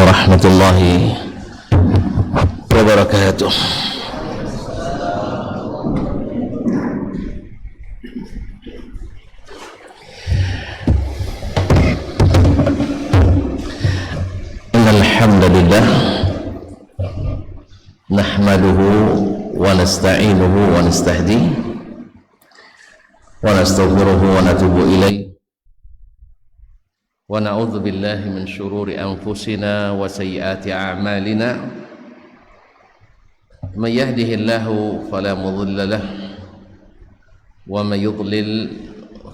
warahmatullahi wabarakatuh. Innal hamdalillah nahmaduhu wa nasta'inuhu wa nastahdihi wa nastaghfiruhu wa natubu ilaihi wa na'udzu billahi min syururi anfusina wa sayyiati a'malina may yahdihillahu fala mudilla lahu wa may yudlil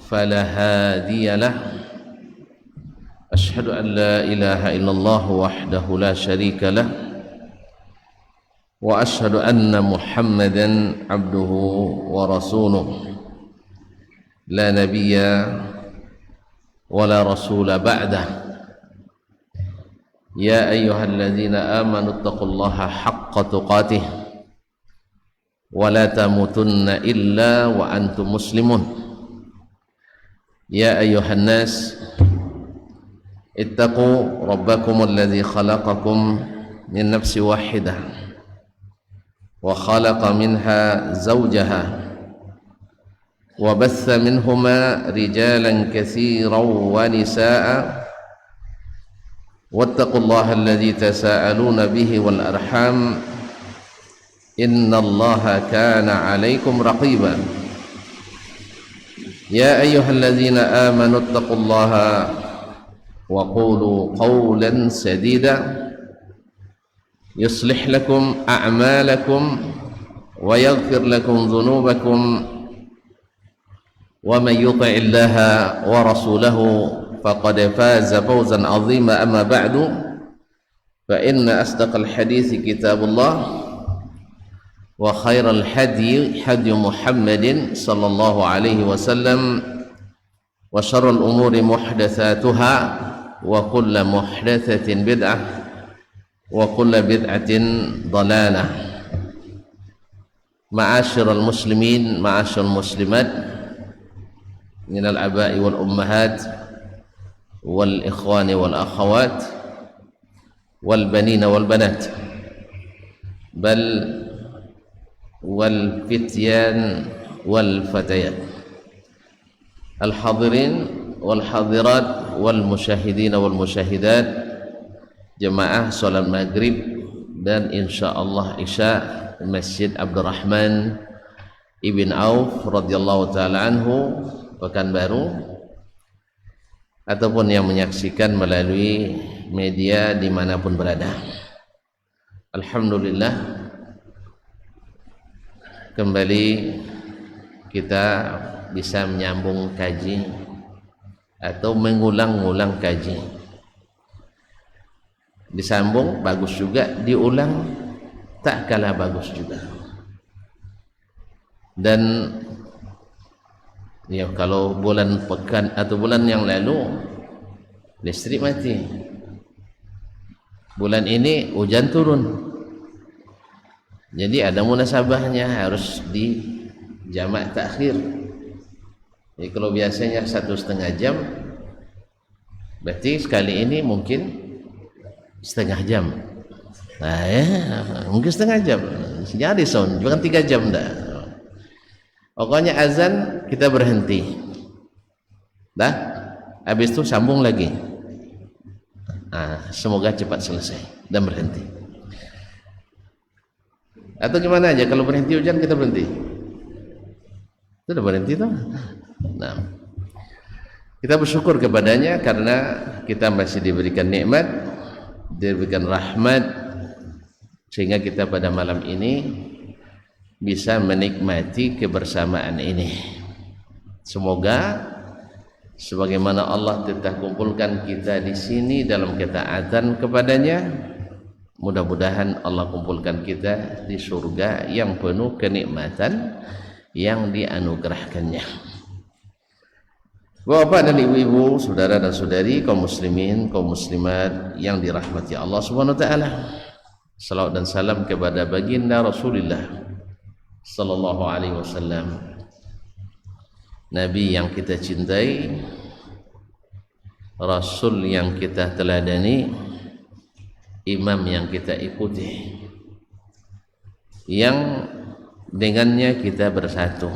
fala hadiya lahu asyhadu an la ilaha illallah wahdahu la syarika lahu wa asyhadu anna muhammadan abduhu wa rasuluh la nabiyya ولا رسول بعده يا أيها الذين آمنوا اتقوا الله حق تقاته ولا تموتن إلا وأنتم مسلمون يا أيها الناس اتقوا ربكم الذي خلقكم من نفس واحدة وخلق منها زوجها وبث منهما رجالا كثيرا ونساء واتقوا الله الذي تساءلون به والأرحام إن الله كان عليكم رقيبا يا أيها الذين آمنوا اتقوا الله وقولوا قولا سديدا يصلح لكم أعمالكم ويغفر لكم ذنوبكم ومن يطع الله ورسوله فقد فاز فوزا عظيما أما بعد فإن أصدق الحديث كتاب الله وخير الهدي هدي محمد صلى الله عليه وسلم وشر الأمور محدثاتها وكل محدثة بدعة وكل بدعة ضلالة معاشر المسلمين معاشر المسلمات من الآباء والأمهات والإخوان والأخوات والبنين والبنات بل والفتيان والفتيات الحاضرين والحاضرات والمشاهدين والمشاهدات جماعة صلاة المغرب dan insyaallah Isya Masjid Abdurrahman Ibn Auf radhiyallahu taala anhu Pekanbaru ataupun yang menyaksikan melalui media dimanapun berada. Alhamdulillah kembali kita bisa menyambung kaji atau mengulang-ulang kaji. Disambung bagus juga, diulang tak kalah bagus juga. Dan ya kalau bulan pekan atau bulan yang lalu listrik mati, bulan ini hujan turun, jadi ada munasabahnya harus di jamak takhir. Jadi kalau biasanya 1,5 jam, berarti sekali ini mungkin setengah jam. Nah ya, mungkin setengah jam, jadi sound bukan 3 jam dah. Pokoknya azan kita berhenti, dah, habis itu sambung lagi. Nah, semoga cepat selesai dan berhenti. Atau gimana aja kalau berhenti hujan kita berhenti. Sudah berhenti tuh. Nah, kita bersyukur kepadanya karena kita masih diberikan nikmat, diberikan rahmat, sehingga kita pada malam ini bisa menikmati kebersamaan ini. Semoga sebagaimana Allah telah kumpulkan kita di sini dalam ketaatan kepadanya, mudah-mudahan Allah kumpulkan kita di surga yang penuh kenikmatan yang dianugerahkannya. Bapak dan ibu-ibu, saudara dan saudari, kaum muslimin, kaum muslimat yang dirahmati Allah Subhanahu wa taala. Salawat dan salam kepada baginda Rasulullah sallallahu alaihi wasallam, Nabi yang kita cintai, Rasul yang kita teladani, imam yang kita ikuti, yang dengannya kita bersatu,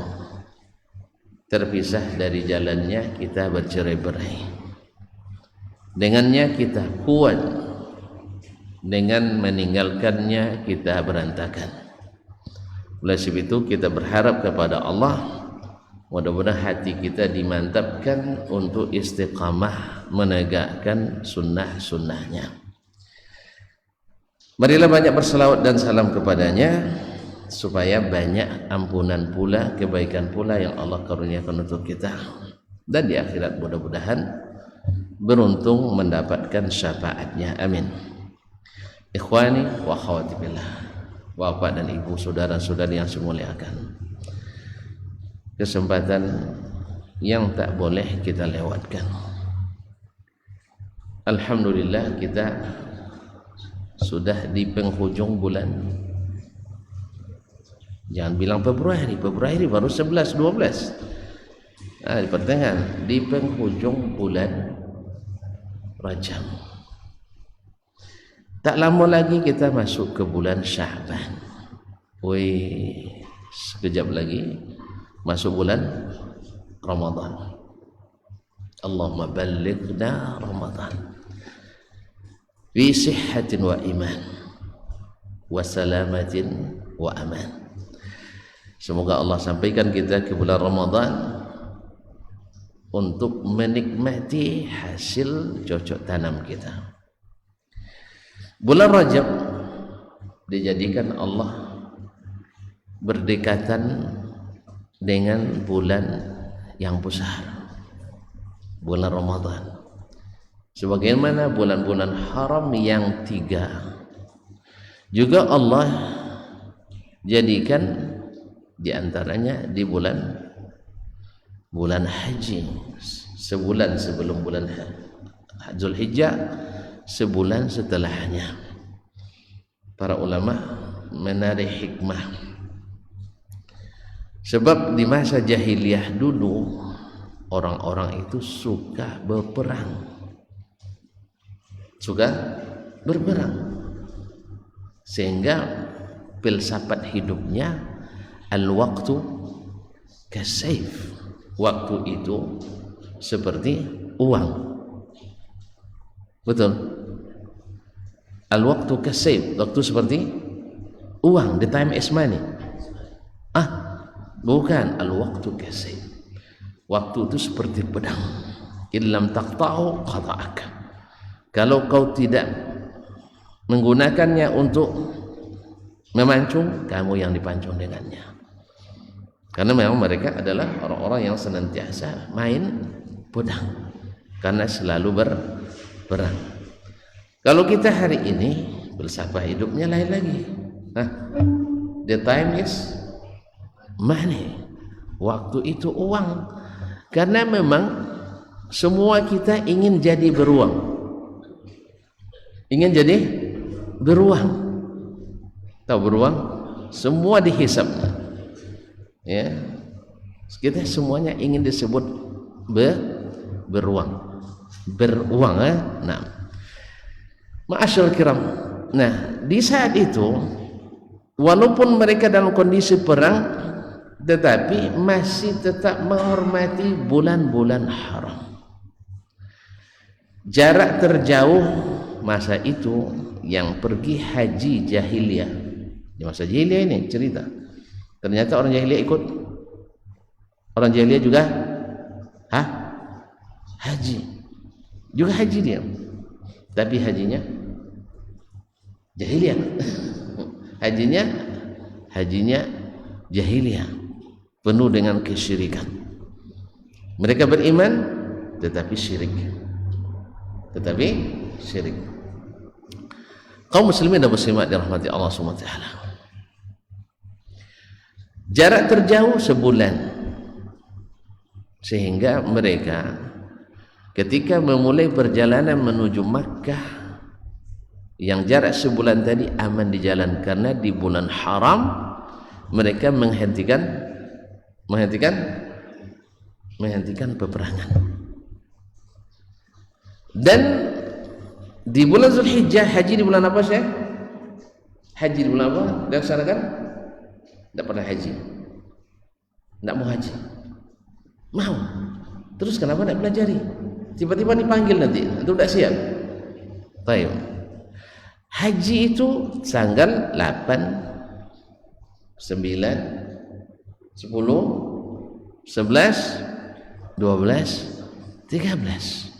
terpisah dari jalannya kita bercerai-berai, dengannya kita kuat, dengan meninggalkannya kita berantakan. Oleh sebab itu kita berharap kepada Allah, mudah-mudahan hati kita dimantapkan untuk istiqamah menegakkan sunnah-sunnahnya. Marilah banyak berselawat dan salam kepadanya, supaya banyak ampunan pula, kebaikan pula yang Allah karuniakan untuk kita, dan di akhirat mudah-mudahan beruntung mendapatkan syafaatnya. Amin. Ikhwani wa akhwati billah, bapak dan ibu, saudara-saudari yang saya muliakan, kesempatan yang tak boleh kita lewatkan. Alhamdulillah kita sudah di penghujung bulan, jangan bilang Februari baru 11-12, di pertengahan, di penghujung bulan Rajab. Tak lama lagi kita masuk ke bulan Sya'ban. Wih, sekejap lagi masuk bulan Ramadan. Allahumma ballighna Ramadan fi sihhatin wa iman wa salamatin wa aman. Semoga Allah sampaikan kita ke bulan Ramadan untuk menikmati hasil cocok tanam kita. Bulan Rajab dijadikan Allah berdekatan dengan bulan yang besar, bulan Ramadan, sebagaimana bulan-bulan haram yang 3 juga Allah jadikan diantaranya di bulan haji, sebulan sebelum bulan Zulhijjah, sebulan setelahnya. Para ulama menarik hikmah, sebab di masa jahiliyah dulu orang-orang itu suka berperang, sehingga filsafat hidupnya al-waqtu kasayf, waktu itu seperti uang. Betul, al-waqtu kasayf, waktu seperti uang, the time is money. Bukan, al-waqtu kasayf, waktu itu seperti pedang, illam taqta'u qata'ak, kalau kau tidak menggunakannya untuk memancung, kamu yang dipancung dengannya. Karena memang mereka adalah orang-orang yang senantiasa main pedang, karena selalu berperang. Kalau kita hari ini filsafat hidupnya lain lagi. The time is money, waktu itu uang. Karena memang semua kita ingin jadi beruang, tahu beruang, semua dihisap, ya, kita semuanya ingin disebut beruang. Nah, ma'asyarul kiram, nah di saat itu walaupun mereka dalam kondisi perang, tetapi masih tetap menghormati bulan-bulan haram. Jarak terjauh masa itu yang pergi haji jahiliyah, di masa jahiliyah ini cerita, ternyata orang jahiliyah ikut, orang jahiliyah juga haji dia, tapi hajinya jahiliyah. hajinya jahiliyah, penuh dengan kesyirikan. Mereka beriman tetapi syirik. Kaum muslimin dan muslimat dirahmati Allah Subhanahu wa taala, jarak terjauh sebulan, sehingga mereka ketika memulai perjalanan menuju Makkah yang jarak sebulan tadi aman di jalan, karena di bulan haram mereka menghentikan peperangan. Dan Di bulan Zulhijjah, haji di bulan apa Syekh? Haji di bulan apa? Dilaksanakan? Tidak pernah haji, tidak mau haji. Mau. Terus kenapa tidak pelajari? Tiba-tiba dipanggil nanti, itu tidak siap. Baik. Haji itu tanggal 8, 9, 10, 11, 12, 13.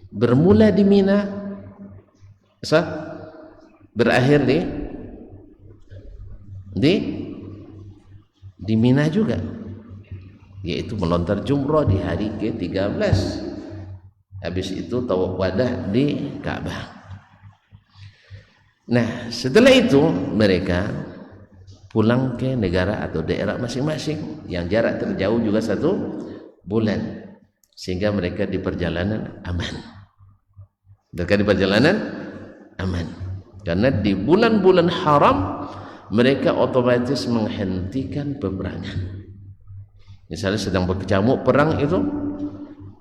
Bermula di Mina, berakhir di Mina juga, yaitu melontar jumrah di hari ke-13. Habis itu tawaf wadah di Ka'bah. Nah, setelah itu mereka pulang ke negara atau daerah masing-masing yang jarak terjauh juga 1 bulan, sehingga mereka di perjalanan aman. Mereka di perjalanan aman, karena di bulan-bulan haram mereka otomatis menghentikan peperangan. Misalnya sedang berkecamuk perang itu,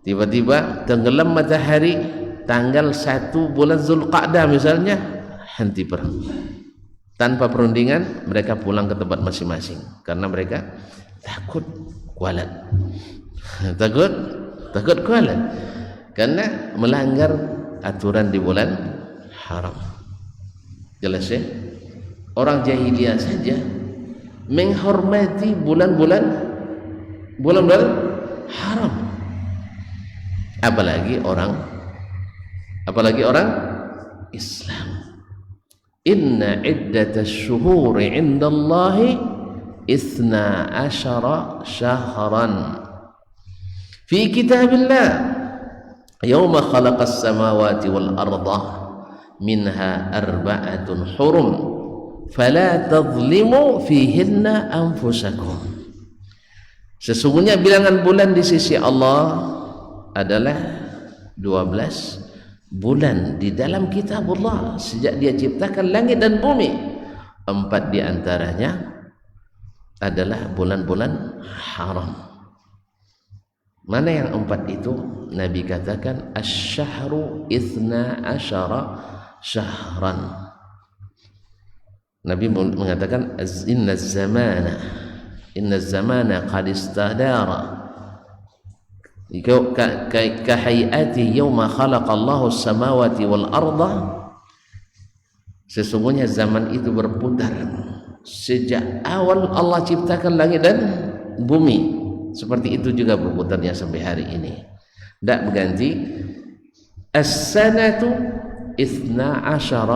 tiba-tiba tenggelam matahari tanggal 1 bulan Zulqa'dah misalnya, henti perang. Tanpa perundingan mereka pulang ke tempat masing-masing, karena mereka takut kualat. takut kualat karena melanggar aturan di bulan haram. Jelas ya? Orang jahiliyah saja menghormati bulan-bulan haram, apalagi orang Islam. Inna iddatash syuhuri 'indallahi 12 syahran fi kitabillah yauma khalaqas samawati wal arda minha 4 hurum fala tadhlimu fihinna anfusakum. Sesungguhnya bilangan bulan di sisi Allah adalah 12 bulan di dalam kitabullah sejak dia ciptakan langit dan bumi. 4 di antaranya adalah bulan-bulan haram. Mana yang 4 itu? Nabi katakan asy-syahru 12 syahran. Nabi mengatakan inna zamana qad istadara ka hayati yauma khalaqallahu as-samawati wal arda. Sesungguhnya zaman itu berputar sejak awal Allah ciptakan langit dan bumi. Seperti itu juga berputarnya sampai hari ini, tidak berganti. As-sanatu 12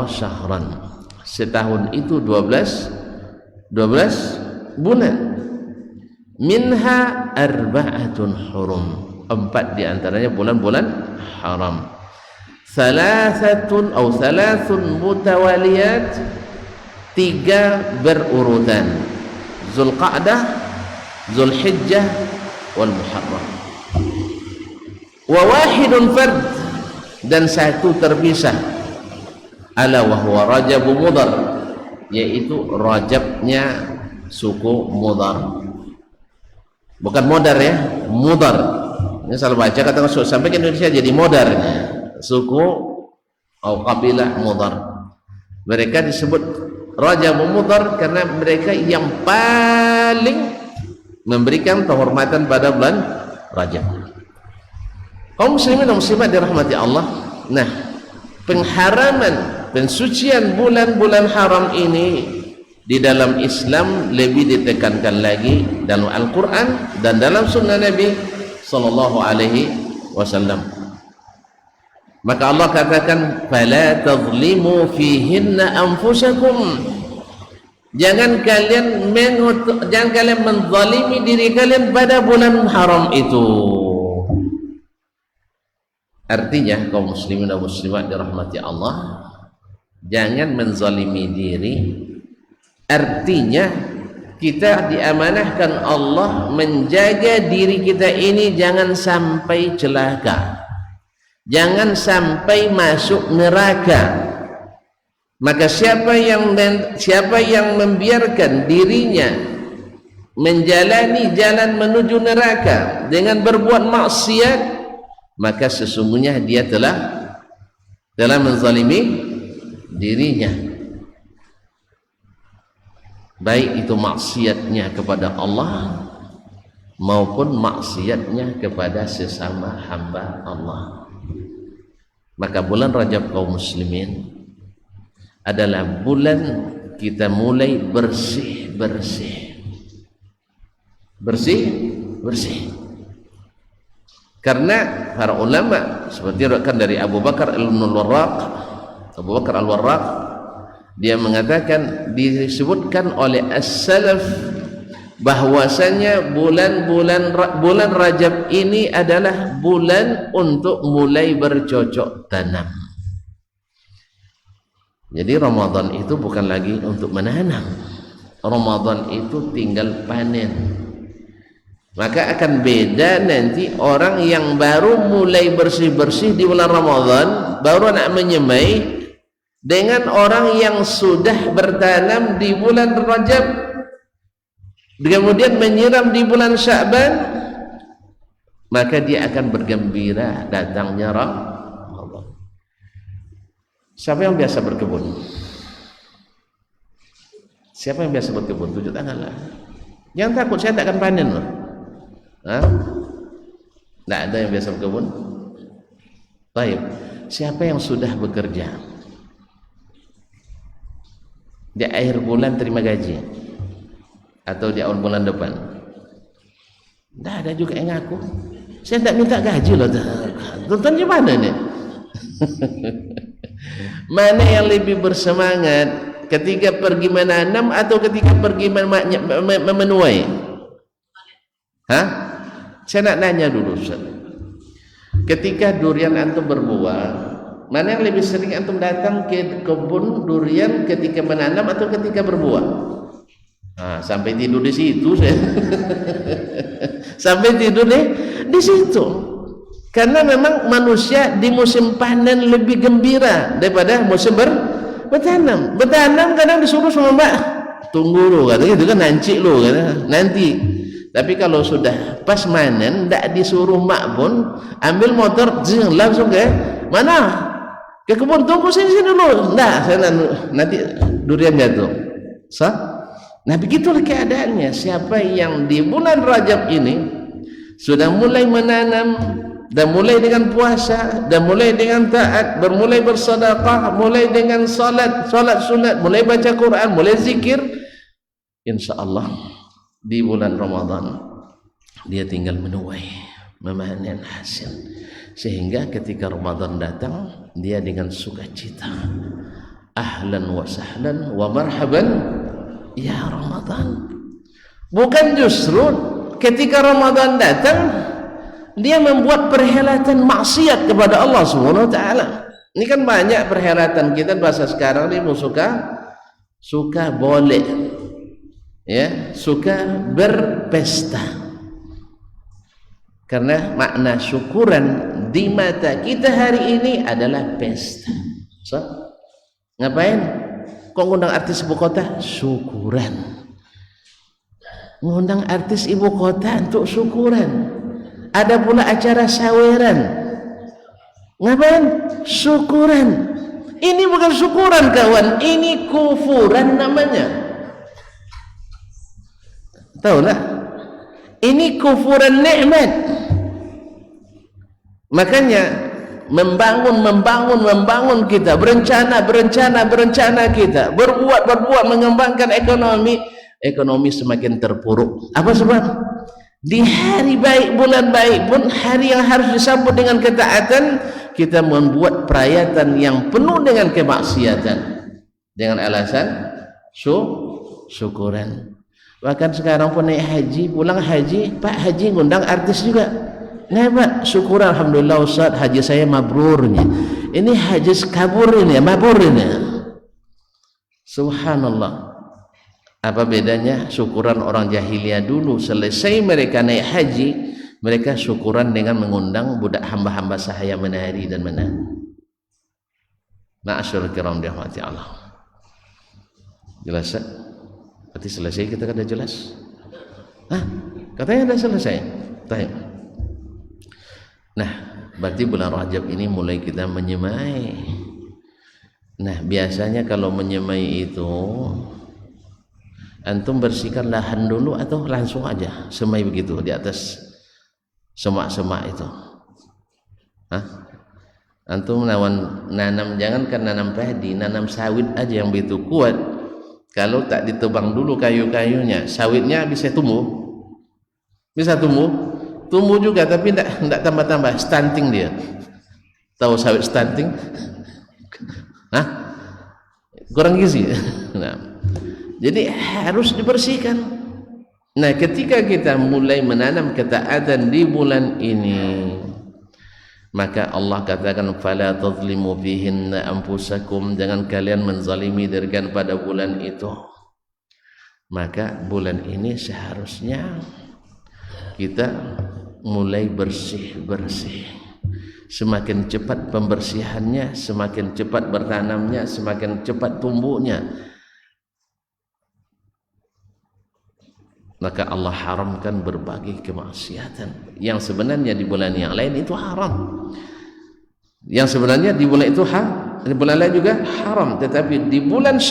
syahran. Setahun itu 12 bulan. Minha 4 hurum. 4 di antaranya bulan-bulan haram. 3 mutawaliyat, 3 berurutan. Zulqa'dah, Zulhijjah wal Muharram. Wa wahidun fard, dan 1 terpisah. Ala wa huwa Rajab Mudhar, yaitu Rajabnya suku Mudhar. Bukan Modar ya, Mudhar. Ini salah baca, kata masuk sampai ke Indonesia jadi Modar. Suku atau kabilah Mudhar. Mereka disebut Rajab Mudhar karena mereka yang paling memberikan penghormatan pada bulan Rajab. Kaum muslimin dan muslimat dirahmati Allah. Nah, pengharaman, pensucian bulan-bulan haram ini di dalam Islam lebih ditekankan lagi dalam Al-Quran dan dalam sunnah Nabi sallallahu alaihi wasallam. Maka Allah katakan fala tadhlimu fihinna anfusakum. Jangan kalian menzalimi diri kalian pada bulan haram itu. Artinya kaum muslimin dan muslimat dirahmati Allah, jangan menzalimi diri. Artinya kita diamanahkan Allah menjaga diri kita ini jangan sampai celaka, jangan sampai masuk neraka. Maka siapa yang membiarkan dirinya menjalani jalan menuju neraka dengan berbuat maksiat, maka sesungguhnya dia telah dalam menzalimi dirinya, baik itu maksiatnya kepada Allah maupun maksiatnya kepada sesama hamba Allah. Maka bulan Rajab kaum muslimin adalah bulan kita mulai bersih. Karena para ulama seperti diriwayatkan dari Abu Bakar Al-Warraq, dia mengatakan, disebutkan oleh as-salaf bahwasanya bulan Rajab ini adalah bulan untuk mulai bercocok tanam. Jadi Ramadan itu bukan lagi untuk menanam, Ramadan itu tinggal panen. Maka akan beda nanti orang yang baru mulai bersih-bersih di bulan Ramadan, baru nak menyemai, dengan orang yang sudah bertanam di bulan Rajab kemudian menyiram di bulan Sya'ban, maka dia akan bergembira datangnya Ramadan. Siapa yang biasa berkebun? Siapa yang biasa berkebun? Tunjuk tangan lah. Jangan takut, saya tak akan panen loh. Tidak ada yang biasa berkebun. Baik, siapa yang sudah bekerja di akhir bulan terima gaji atau di awal bulan depan? Tidak ada juga yang ngaku, saya tak minta gaji loh. Tonton gimana nih? Mana yang lebih bersemangat ketika pergi menanam atau ketika pergi memenuai? Saya nak nanya dulu, Ustaz. Ketika durian antum berbuah, mana yang lebih sering antum datang ke kebun durian, ketika menanam atau ketika berbuah? Sampai tidur di situ saya. Sampai tidur di situ. Karena memang manusia di musim panen lebih gembira daripada musim bertanam. Bertanam kadang disuruh sama mbak, tunggu lu, katanya itu kan nanti lu, katanya nanti. Tapi kalau sudah pas manen, tidak disuruh mak pun, ambil motor langsung ke mana? Ke kebun, tunggu sini dulu. Nah, saya nanti durian jatuh. Nah begitulah keadaannya. Siapa yang di bulan Rajab ini sudah mulai menanam, dan mulai dengan puasa, dan mulai dengan taat, bermulai bersedekah, mulai dengan salat sunat, mulai baca Quran, mulai zikir, insya Allah di bulan Ramadan dia tinggal menuai, memanen hasil, sehingga ketika Ramadan datang dia dengan sukacita, ahlan wa sahlan wa marhaban ya Ramadan. Bukan justru ketika Ramadan datang dia membuat perhelatan maksiat kepada Allah Subhanahu wa taala. Ini kan banyak perhelatan kita bahasa sekarang ini suka boleh, ya, suka berpesta. Karena makna syukuran di mata kita hari ini adalah pesta. Ngapain? Kok ngundang artis ibu kota? Syukuran. Ngundang artis ibu kota untuk syukuran. Ada pula acara saweran. Ngapain? Syukuran. Ini bukan syukuran kawan, ini kufuran namanya. Tahu tak? Ini kufuran nikmat. Makanya membangun kita, berencana kita, berbuat mengembangkan ekonomi semakin terpuruk. Apa sebab? Di hari baik, bulan baik pun, hari yang harus disambut dengan ketaatan, kita membuat perayaan yang penuh dengan kemaksiatan dengan alasan syukuran. Bahkan sekarang pun naik haji, pulang haji, Pak Haji ngundang artis juga. Nah Pak, syukuran, alhamdulillah Ustaz, haji saya mabrurnya. Ini haji kabur ini, mabur ini. Subhanallah. Apa bedanya syukuran orang jahiliyah dulu? Selesai mereka naik haji, mereka syukuran dengan mengundang budak hamba-hamba sahaya menari dan menari. Ma'asyurul kiram dirahmati Allah. Jelas tak? Berarti selesai kita kan dah jelas. Katanya dah selesai. Baik. Nah, Berarti bulan Rajab ini mulai kita menyemai. Nah, biasanya kalau menyemai itu antum bersihkan lahan dulu atau langsung aja semai begitu di atas semak-semak itu? Hah? Antum nanam, jangankan nanam padi, nanam sawit aja yang begitu kuat, kalau tak ditebang dulu kayu-kayunya, sawitnya bisa tumbuh, tumbuh juga, tapi tidak tambah-tambah, stunting dia. Tahu sawit stunting? Hah? Kurang gizi. Nah, jadi harus dibersihkan. Nah, ketika kita mulai menanam ketaatan di bulan ini, maka Allah katakan fala tazlimu fihinna anfusakum, jangan kalian menzalimi dirikan pada bulan itu. Maka bulan ini seharusnya kita mulai bersih-bersih. Semakin cepat pembersihannya, semakin cepat bertanamnya, semakin cepat tumbuhnya. Maka Allah haramkan berbagai kemaksiatan yang sebenarnya di bulan yang lain itu haram. Yang sebenarnya di bulan itu di bulan lain juga haram, tetapi di bulan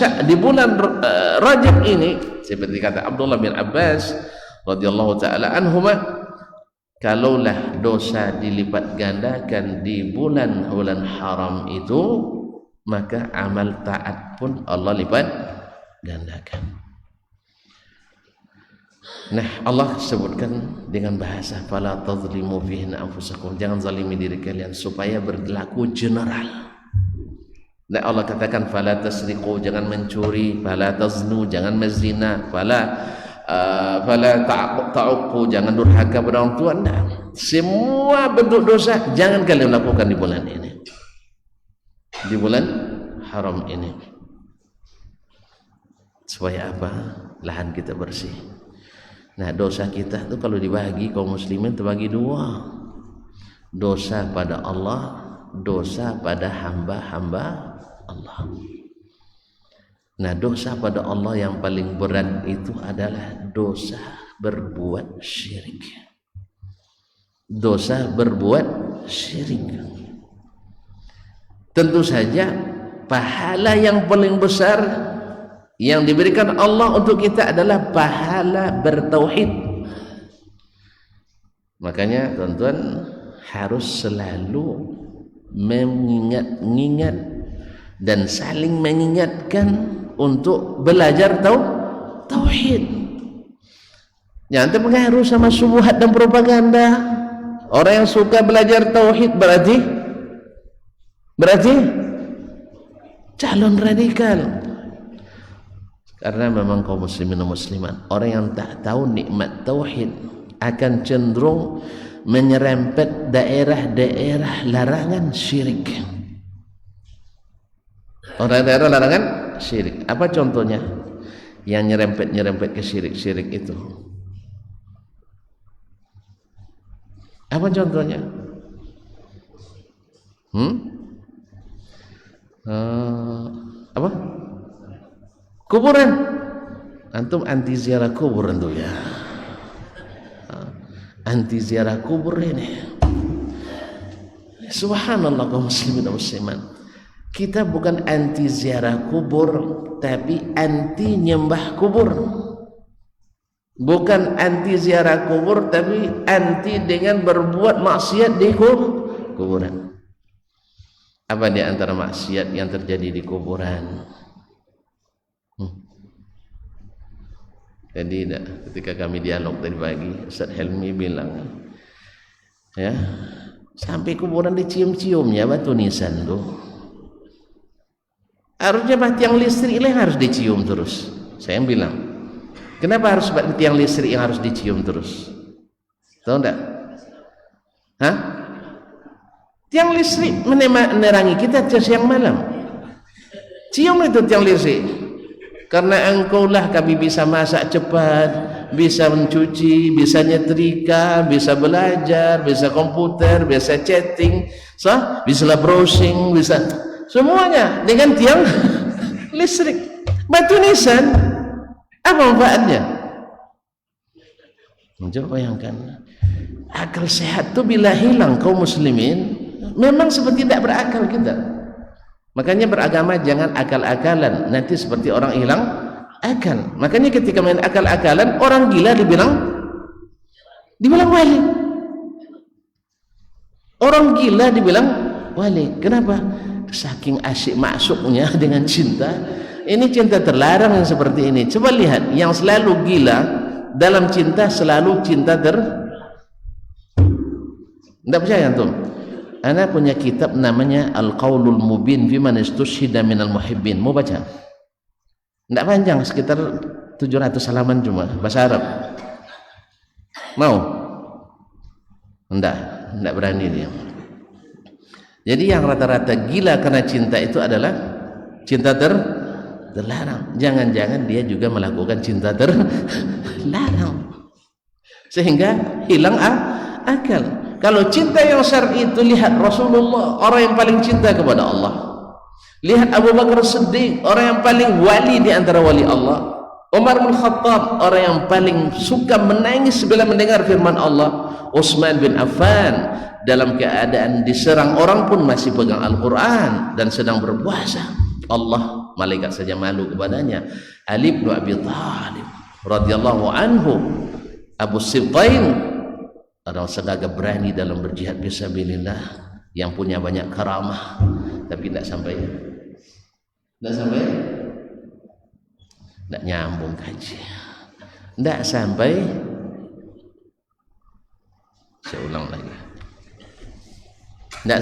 Rajab ini, seperti kata Abdullah bin Abbas radhiyallahu taala anhuma, kalaulah dosa dilipat gandakan di bulan haram itu, maka amal taat pun Allah lipat gandakan. Nah, Allah sebutkan dengan bahasa fala tazlimu fihinna anfusakum, jangan zalimi diri kalian, supaya berlaku general. Nah, Allah katakan fala tasriqu, jangan mencuri, fala taznu, jangan menzina, fala ta'uqu, jangan durhaka pada orang tua. Nah, semua bentuk dosa jangan kalian lakukan di bulan ini, di bulan haram ini. Supaya apa? Lahan kita bersih. Nah, dosa kita itu kalau dibagi kaum muslimin terbagi dua. Dosa pada Allah, dosa pada hamba-hamba Allah. Nah, dosa pada Allah yang paling berat itu adalah dosa berbuat syirik. Dosa berbuat syirik. Tentu saja pahala yang paling besar yang diberikan Allah untuk kita adalah pahala bertauhid. Makanya tuan-tuan harus selalu mengingat dan saling mengingatkan untuk belajar tauhid. Jangan terpengaruh sama syubhat dan propaganda. Orang yang suka belajar tauhid berarti calon radikal. Karena memang kaum muslimin dan muslimat, orang yang tak tahu nikmat tauhid akan cenderung menyerempet daerah-daerah larangan syirik. Orang daerah larangan syirik. Apa contohnya? Yang nyerempet ke syirik itu. Apa contohnya? Apa? Kuburan. Antum anti ziarah kubur antum ya. Anti ziarah kubur ini. Subhanallah kaum muslimin dan muslimat. Kita bukan anti ziarah kubur, tapi anti nyembah kubur. Bukan anti ziarah kubur, tapi anti dengan berbuat maksiat di kuburan. Apa di antara maksiat yang terjadi di kuburan? Jadi ketika kami dialog tadi pagi, Ustaz Helmi bilang, ya, sampai kuburan dicium-cium ya batu nisan tuh. Harusnya tiang listrik yang harus dicium terus. Saya bilang, kenapa harus tiang listrik yang harus dicium terus? Tahu enggak? Hah? Tiang listrik menerangi kita siang malam. Cium itu tiang listrik. Karena engkaulah kami bisa masak cepat, bisa mencuci, bisa nyetrika, bisa belajar, bisa komputer, bisa chatting, bisa browsing, bisa semuanya dengan tiang listrik. Batu nisan, apa manfaatnya? Coba bayangkan, akal sehat itu bila hilang kaum muslimin, memang seperti tidak berakal kita. Makanya beragama jangan akal-akalan, nanti seperti orang hilang akal. Makanya ketika main akal-akalan, orang gila dibilang wali. Orang gila dibilang wali. Kenapa? Saking asyik masuknya dengan cinta. Ini cinta terlarang yang seperti ini. Coba lihat, yang selalu gila dalam cinta selalu cinta tidak percaya antum? Ana punya kitab namanya Al-Qaulul Mubin fi man istushhida minal muhibbin. Mau baca? Tidak panjang, sekitar 700 halaman cuma bahasa Arab. Mau? Tidak berani dia. Jadi yang rata-rata gila karena cinta itu adalah cinta terlarang. Jangan-jangan dia juga melakukan cinta terlarang, sehingga hilang akal. Kalau cinta yang syar'i itu, lihat Rasulullah, orang yang paling cinta kepada Allah. Lihat Abu Bakar Siddiq, orang yang paling wali di antara wali Allah. Umar bin Khattab, orang yang paling suka menangis bila mendengar firman Allah. Utsman bin Affan, dalam keadaan diserang orang pun masih pegang Al-Quran dan sedang berpuasa. Allah, malaikat saja malu kepadanya. Ali bin Abi Thalib radhiyallahu anhu, Abu Sibtain, orang segagah berani dalam berjihad fisabilillah, yang punya banyak karamah, tapi tidak sampai, tidak nyambung kaji, tidak sampai. Saya ulang lagi, tidak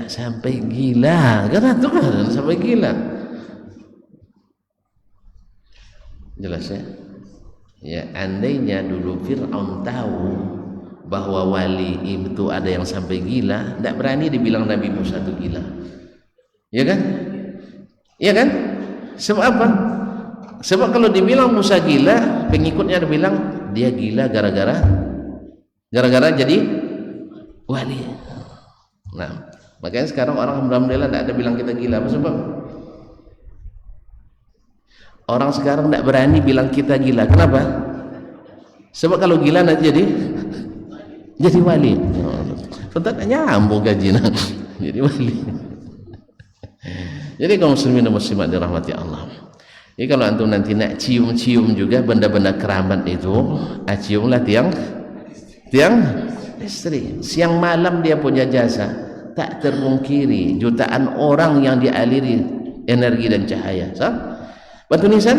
sampai gila, karena itu kan sampai gila. Jelas ya? Ya, andainya dulu Fir'aun tahu bahwa wali itu ada yang sampai gila, tidak berani dibilang Nabi Musa itu gila. Ya kan? Ya kan? Sebab apa? Sebab kalau dibilang Musa gila, pengikutnya dibilang dia gila gara-gara jadi wali. Nah, makanya sekarang orang alhamdulillah tidak ada bilang kita gila. Apa sebab? Orang sekarang tidak berani bilang kita gila. Kenapa? Sebab kalau gila nanti jadi wali. Tentu nyambung gajinya jadi wali. Jadi kaum muslimin dan muslimat dirahmati Allah. Jadi kalau antum nanti nak cium-cium juga benda-benda keramat itu, ciumlah tiang istri. Siang malam dia punya jasa, tak termungkiri jutaan orang yang dialiri energi dan cahaya. Bantu nisan,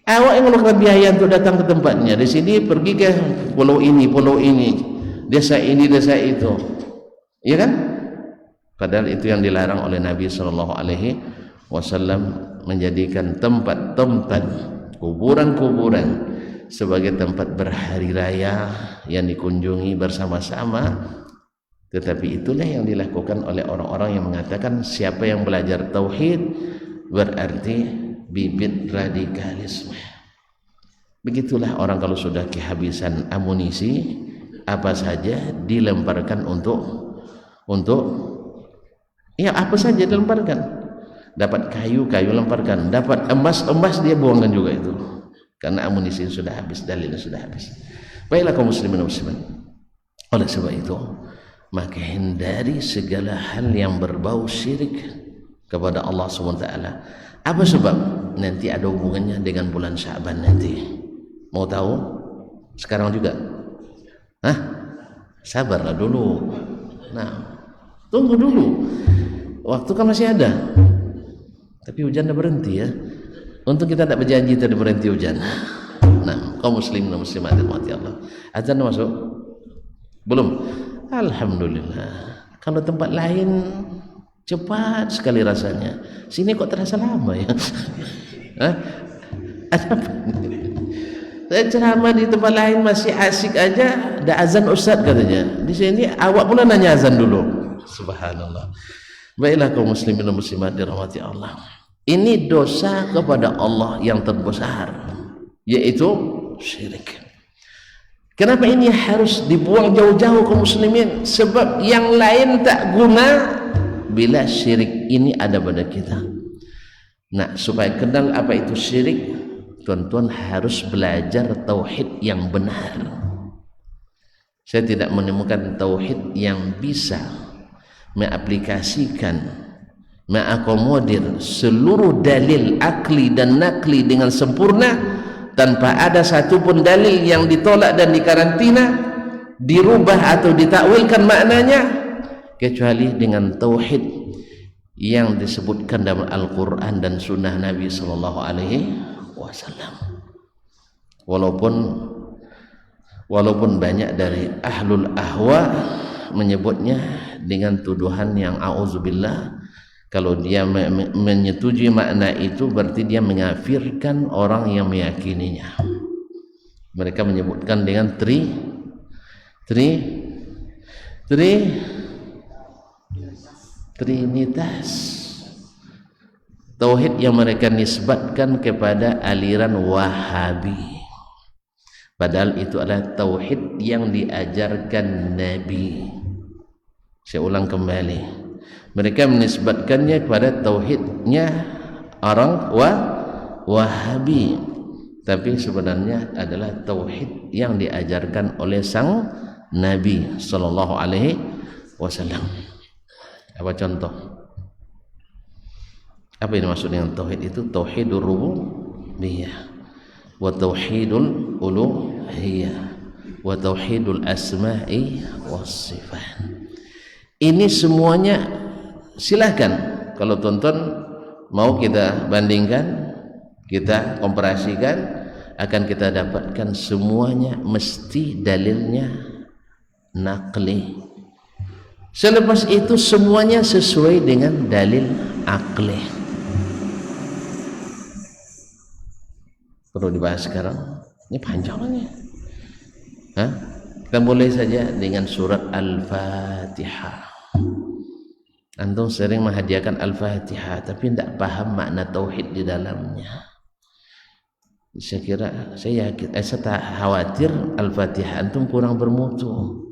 awak yang mengeluarkan biaya untuk datang ke tempatnya. Di sini pergi ke pulau ini, desa ini, desa itu, ya kan? Padahal itu yang dilarang oleh Nabi Shallallahu Alaihi Wasallam, menjadikan tempat-tempat kuburan-kuburan sebagai tempat berhari raya yang dikunjungi bersama-sama. Tetapi itulah yang dilakukan oleh orang-orang yang mengatakan siapa yang belajar tauhid berarti bibit radikalisme. Begitulah orang kalau sudah kehabisan amunisi, apa saja dilemparkan untuk ya apa saja dilemparkan. Dapat kayu lemparkan, dapat emas dia buangkan juga itu, karena amunisi sudah habis, dalilnya sudah habis. Baiklah kaum muslimin dan muslimat, oleh sebab itu maka hindari segala hal yang berbau syirik kepada Allah SWT. Apa sebab? Nanti ada hubungannya dengan bulan Sya'ban nanti. Mau tahu? Sekarang juga? Sabarlah dulu. Nah, tunggu dulu. Waktu kan masih ada. Tapi hujan dah berhenti ya. Untuk kita tak berjanji tidak berhenti hujan. Nah, kaum muslimin dan muslimat dirahmati Allah. Azan masuk? Belum? Alhamdulillah. Kalau tempat lain cepat sekali rasanya, sini kok terasa lama ya? Ada apa? Saya ceramah di tempat lain masih asik aja, ada azan ustaz katanya. Di sini awak pula nanya azan dulu. Subhanallah. Baiklah kaum muslimin dan muslimat dirahmati Allah. Ini dosa kepada Allah yang terbesar, yaitu syirik. Kenapa ini harus dibuang jauh-jauh kaum muslimin? Sebab yang lain tak guna bila syirik ini ada pada kita. Nah, supaya kenal apa itu syirik, tuan-tuan harus belajar tauhid yang benar. saya tidak menemukan tauhid yang bisa mengaplikasikan, mengakomodir seluruh dalil akli dan nakli dengan sempurna tanpa ada satupun dalil yang ditolak dan dikarantina, dirubah atau ditakwilkan maknanya, kecuali dengan tauhid yang disebutkan dalam Al-Quran dan Sunnah Nabi Sallallahu Alaihi Wasallam. Walaupun banyak dari ahlul ahwa menyebutnya dengan tuduhan yang a'udzubillah, kalau dia menyetujui makna itu berarti dia mengafirkan orang yang meyakininya. Mereka menyebutkan dengan trinitas, tauhid yang mereka nisbatkan kepada aliran Wahabi. Padahal itu adalah tauhid yang diajarkan Nabi. Saya ulang kembali, mereka menisbatkannya kepada tauhidnya orang Wahabi, tapi sebenarnya adalah tauhid yang diajarkan oleh sang Nabi Sallallahu Alaihi Wasallam. Apa contoh? Apa yang dimaksud dengan tauhid itu? Tauhidur rububiyah, wa tauhidul uluhiyah, wa tauhidul asma'i was sifat. Ini semuanya silahkan kalau tonton mau kita bandingkan, kita komparasikan, akan kita dapatkan semuanya mesti dalilnya naqli. Selepas itu semuanya sesuai dengan dalil akli. Perlu dibahas sekarang? Ini panjangnya. Kita mulai saja dengan surat Al-Fatihah. Antum sering menghadiahkan Al-Fatihah tapi tidak paham makna tauhid di dalamnya. Saya yakin, saya tak khawatir Al-Fatihah antum kurang bermutu.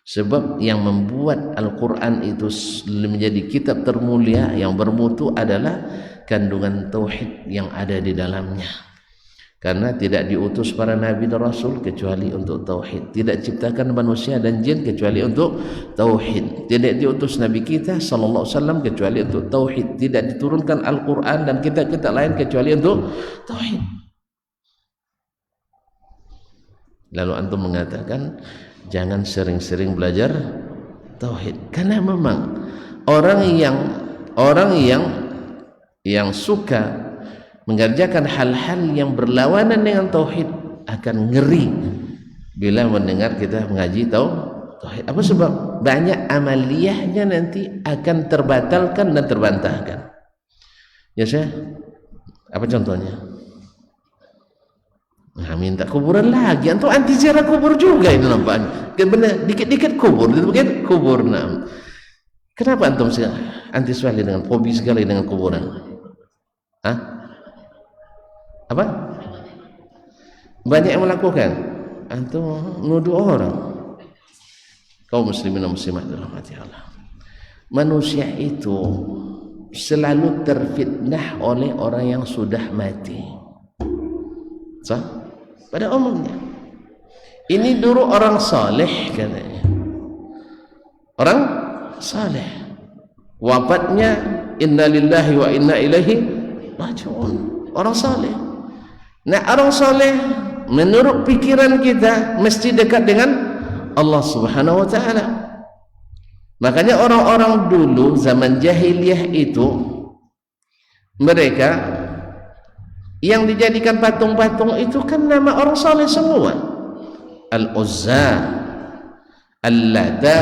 Sebab yang membuat Al-Quran itu menjadi kitab termulia yang bermutu adalah kandungan tauhid yang ada di dalamnya. Karena tidak diutus para nabi dan rasul kecuali untuk tauhid, tidak ciptakan manusia dan jin kecuali untuk tauhid, tidak diutus nabi kita sallallahu alaihi wasallam kecuali untuk tauhid, tidak diturunkan Al-Quran dan kitab-kitab lain kecuali untuk tauhid. Lalu antum mengatakan jangan sering-sering belajar tauhid, karena memang orang yang suka mengerjakan hal-hal yang berlawanan dengan tauhid akan ngeri bila mendengar kita mengaji tauhid. Apa sebab? Banyak amaliyahnya nanti akan terbatalkan dan terbantahkan. Ya saya, apa contohnya? Nah, minta kuburan lagi, antum anti ziarah kubur juga itu nampaknya. Benar, dikit-dikit kubur, dikit kubur. Nah, kenapa antum anti sekali dengan hobi sekali dengan kuburan? Apa? Banyak yang melakukan. Antum nuduh orang. Kaum muslimin dan muslimat dalam hati Allah. Manusia itu selalu terfitnah oleh orang yang sudah mati. Sah? Pada umumnya. Ini dulu orang saleh katanya. Orang saleh. Wafatnya inna lillahi wa inna ilaihi raji'un. Orang saleh. Nah, orang soleh menurut pikiran kita mesti dekat dengan Allah Subhanahu wa ta'ala. Makanya orang-orang dulu zaman jahiliyah itu mereka yang dijadikan patung-patung itu kan nama orang soleh semua. Al-Uzza, Al-Lata,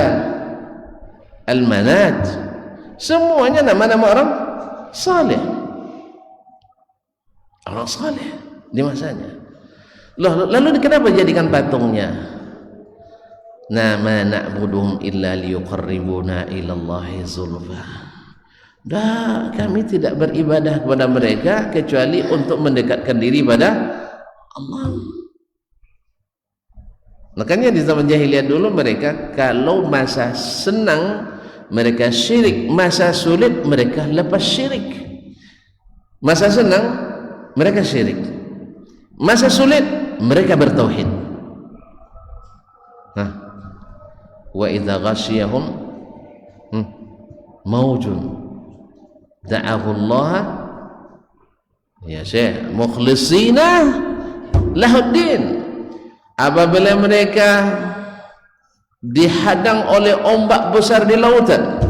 Al-Manat, semuanya nama-nama orang soleh. Orang soleh di masanya. Lalu kenapa jadikan patungnya? Nama na'buduhum illa liyuqarribuna ilallahi zulfa. Dah, kami tidak beribadah kepada mereka kecuali untuk mendekatkan diri pada Allah. Makanya di zaman jahiliyah dulu mereka kalau masa senang mereka syirik, masa sulit mereka lepas syirik. Masa senang mereka syirik, masa sulit mereka bertauhid. Nah, wa idza ghasyiyahum maujun da'ahu Allah ya syekh mukhlisina lahuddin. Apabila mereka dihadang oleh ombak besar di lautan,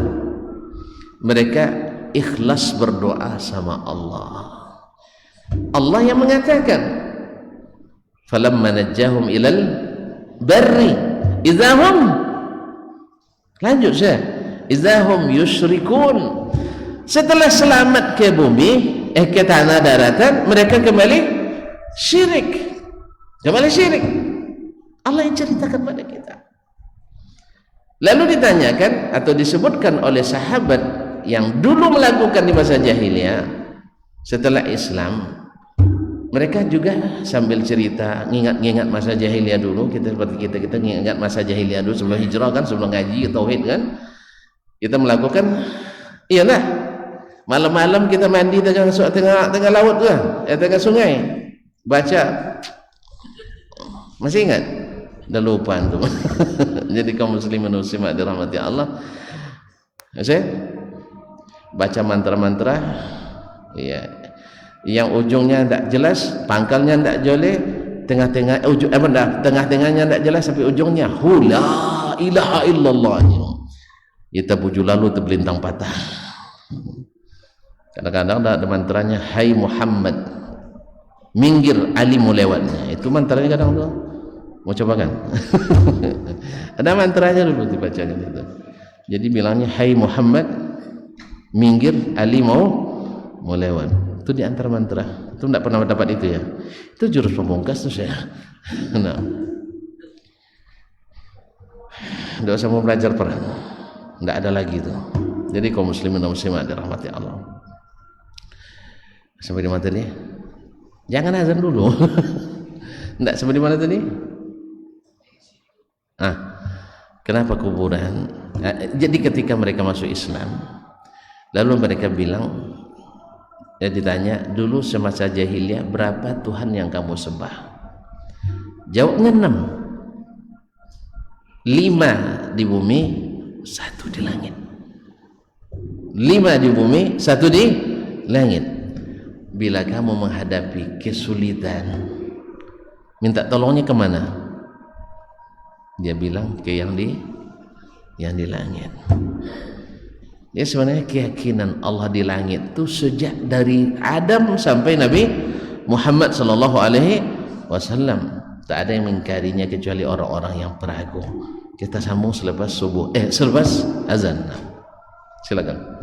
mereka ikhlas berdoa sama Allah. Allah yang mengatakan falamma najjahum ilal barri idzahum, lanjut saya, idzahum yusyrikun. Setelah selamat ke bumi, ke tanah daratan, mereka kembali syirik. Allah yang ceritakan pada kita. Lalu ditanyakan atau disebutkan oleh sahabat yang dulu melakukan di masa jahiliyah, setelah Islam mereka juga sambil cerita ngingat masa jahiliyah dulu. Kita seperti kita ngingat masa jahiliyah dulu sebelum hijrah kan, sebelum ngaji tauhid kan, kita melakukan iyalah malam-malam kita mandi tengah laut kan, tengah sungai baca, masih ingat? Dah lupa antum. Jadi kaum muslimin muslimat dirahmati Allah, saya baca mantra-mantra ya, yang ujungnya tidak jelas, pangkalnya tidak joleh, tengah-tengahnya tidak jelas, tapi ujungnya la ilaha illallah. Kita buju lalu terbelintang patah. Kadang-kadang ada mantranya hai Muhammad minggir alimu lewatnya, itu mantranya kadang tuh. Mau coba kan? Ada mantranya dulu dibacakan itu. Jadi bilangnya hai Muhammad minggir Ali mau lewat. Itu di antara mantra. Itu tidak pernah dapat itu ya. Itu jurus pemungkas tuh saya. Nah, tidak usah mau belajar perang. Tidak ada lagi itu. Jadi kaum muslimin dan muslimat dirahmati Allah. Sampai di mana tadi? Jangan azan dulu. Tidak, sampai di mana tadi? Kenapa kuburan? Jadi ketika mereka masuk Islam, lalu mereka bilang, ditanya dulu semasa jahiliyah berapa Tuhan yang kamu sembah? Jawabnya 6. 5 di bumi, 1 di langit. 5 di bumi, 1 di langit. Bila kamu menghadapi kesulitan, minta tolongnya kemana? Dia bilang ke yang di langit. Ya, sebenarnya keyakinan Allah di langit itu sejak dari Adam sampai Nabi Muhammad sallallahu alaihi wasallam. Tak ada yang mengingkarinya kecuali orang-orang yang peragu. Kita sambung selepas subuh, selepas azan. Silakan.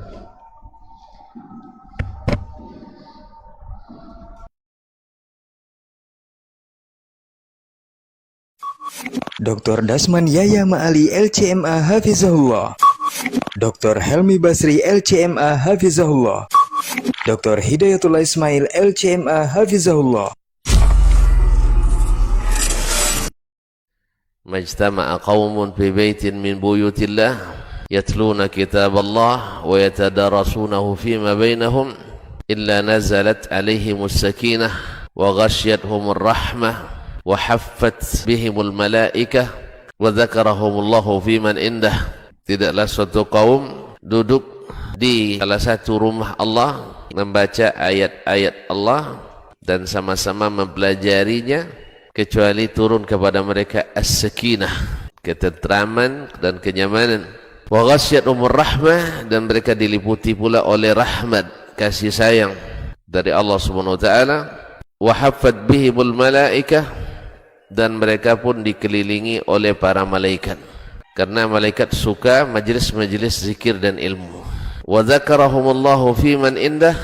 Dr. Dasman Yaya Ma'ali LCMA Hafizahullah, Dr. Helmi Basri LCMA Hafizahullah, Dr. Hidayatullah Ismail LCMA Hafizahullah. Majtama'a qaumun fi baitin min buyutillah yatluna kitaballah wa yatadarasunahu fima bainahum illa nazalat alaihimus sakinah wa ghasyiyatuhumur rahmah wa haffat bihimul malaikah wa dzakarahumullahu fiman indah. Tidaklah suatu kaum duduk di salah satu rumah Allah membaca ayat-ayat Allah dan sama-sama mempelajarinya, kecuali turun kepada mereka as-sakinah, ketentraman dan kenyamanan, wa ghasyiyatuhumur rahmah, dan mereka diliputi pula oleh rahmat, kasih sayang dari Allah Subhanahu wa taala, wa haffat bihimul malaikah, dan mereka pun dikelilingi oleh para malaikat, karena malaikat suka majlis-majlis zikir dan ilmu. Wa dzakarahumullahu fiman indah,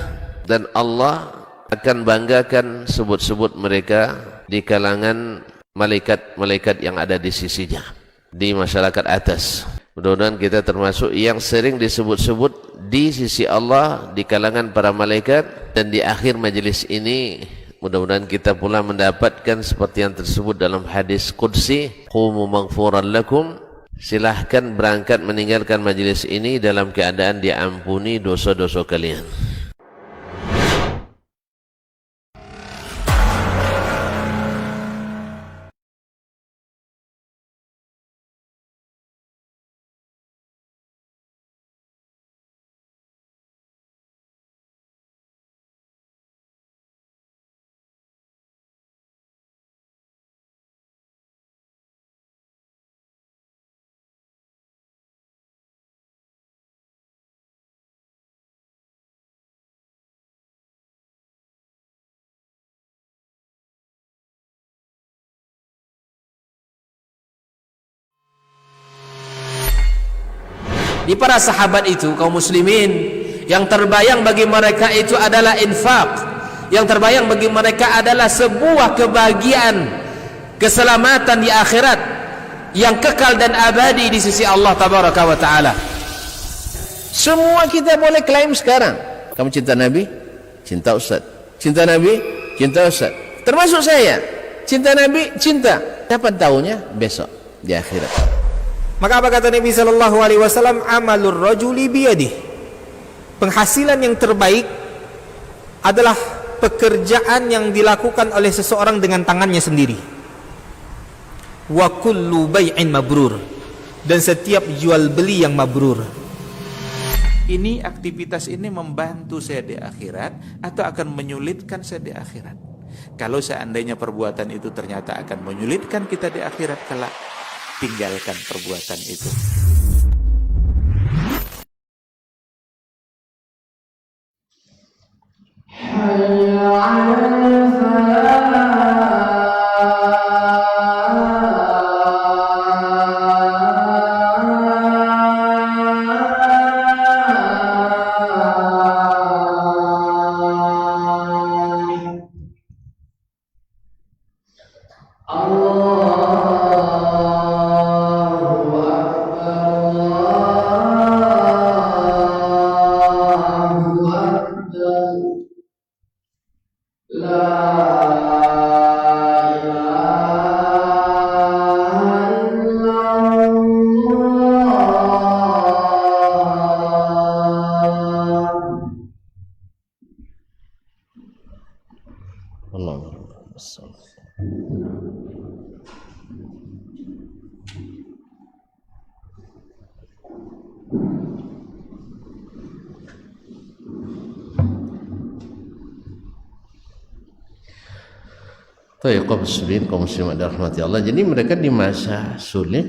dan Allah akan banggakan sebut-sebut mereka di kalangan malaikat-malaikat yang ada di sisinya, di masyarakat atas. Mudah-mudahan kita termasuk yang sering disebut-sebut di sisi Allah di kalangan para malaikat, dan di akhir majlis ini mudah-mudahan kita pula mendapatkan seperti yang tersebut dalam hadis qudsi, qumu maghfuran lakum, silahkan berangkat meninggalkan majlis ini dalam keadaan diampuni dosa-dosa kalian. Di para sahabat itu, kaum muslimin, yang terbayang bagi mereka itu adalah infak, yang terbayang bagi mereka adalah sebuah kebahagiaan, keselamatan di akhirat yang kekal dan abadi di sisi Allah tabaraka wa taala. Semua kita boleh klaim sekarang. Kamu cinta Nabi? Cinta Ustaz. Cinta Nabi? Cinta Ustaz. Termasuk saya. Cinta Nabi? Cinta. Dapat tahunya besok di akhirat. Maka apa kata Nabi sallallahu alaihi wasallam? Amalur rajuli biyadihi. Penghasilan yang terbaik adalah pekerjaan yang dilakukan oleh seseorang dengan tangannya sendiri. Wa kullu bai'in mabrur. Dan setiap jual beli yang mabrur. Ini aktivitas ini membantu saya di akhirat atau akan menyulitkan saya di akhirat? Kalau seandainya perbuatan itu ternyata akan menyulitkan kita di akhirat kelak, tinggalkan perbuatan itu. Kaum muslimin, kaum muslimat dirahmati Allah. Jadi mereka di masa sulit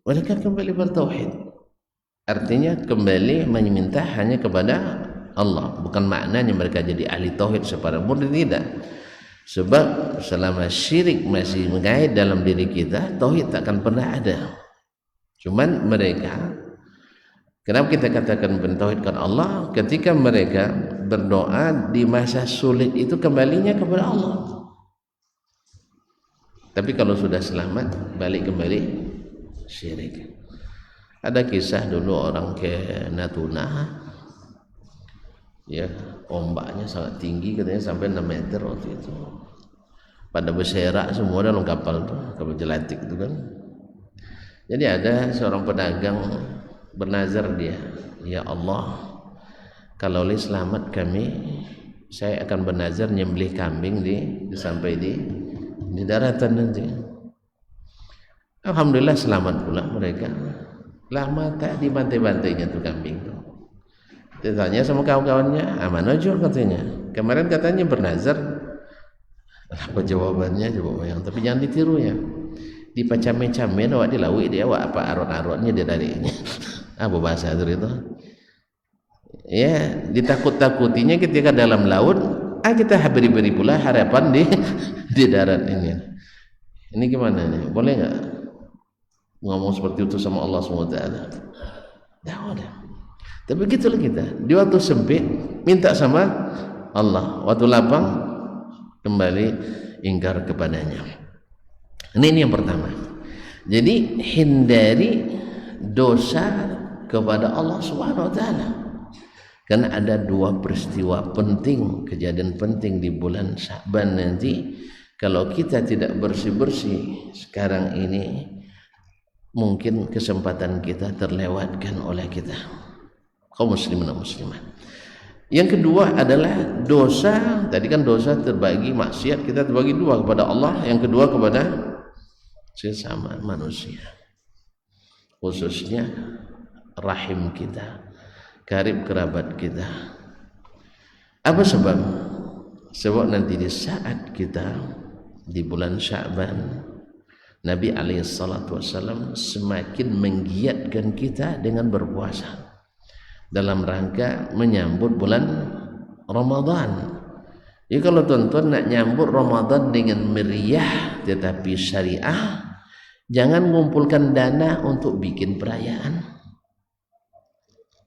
mereka kembali bertauhid. Artinya kembali meminta hanya kepada Allah. Bukan maknanya mereka jadi ahli tauhid sepada murid, tidak. Sebab selama syirik masih mengait dalam diri kita, tauhid tak akan pernah ada. Cuman mereka, kenapa kita katakan mentauhidkan Allah? Ketika mereka berdoa di masa sulit itu kembalinya kepada Allah. Tapi kalau sudah selamat, balik kembali syirik. Ada kisah dulu orang ke Natuna, ya, ombaknya sangat tinggi, katanya sampai 6 meter waktu itu. Pada berserak semua dalam kapal tuh, kapal jelatik itu kan. Jadi ada seorang pedagang bernazar dia, ya Allah, kalau boleh selamat kami, saya akan bernazar nyembelih kambing sampai di daratan nanti. Alhamdulillah selamat pula mereka. Lama tak dibantai-bantainya tuh kambing tuh. Dia tanya sama kawan-kawannya, aman aja katanya. Kemarin katanya bernazar. Apa jawabannya? Jawabannya, tapi jangan ditiru ya. Dipacame-came awak dilawi dia awak apa arot-arotnya dia darinya. Apa bahasa itu? Ya, ditakut-takutinya ketika dalam laut. Kita beri-beri pula harapan di darat ini. Ini gimana nih? Boleh nggak ngomong seperti itu sama Allah SWT? Tidak boleh. Tapi begitulah kita. Di waktu sempit minta sama Allah, waktu lapang kembali ingkar kepadanya. Ini yang pertama. Jadi hindari dosa kepada Allah SWT. Karena ada 2 peristiwa penting, kejadian penting di bulan Sya'ban nanti. Kalau kita tidak bersih-bersih sekarang ini, mungkin kesempatan kita terlewatkan oleh kita, kaum muslimin dan muslimat. Yang kedua adalah dosa. Tadi kan dosa terbagi, maksiat kita terbagi 2, kepada Allah, yang kedua kepada sesama manusia, khususnya rahim kita, karib kerabat kita. Apa sebab? Sebab nanti di saat kita di bulan Sya'ban, Nabi SAW semakin menggiatkan kita dengan berpuasa dalam rangka menyambut bulan Ramadan. Jadi kalau tuan-tuan nak nyambut Ramadan dengan meriah tetapi syariah, jangan mengumpulkan dana untuk bikin perayaan.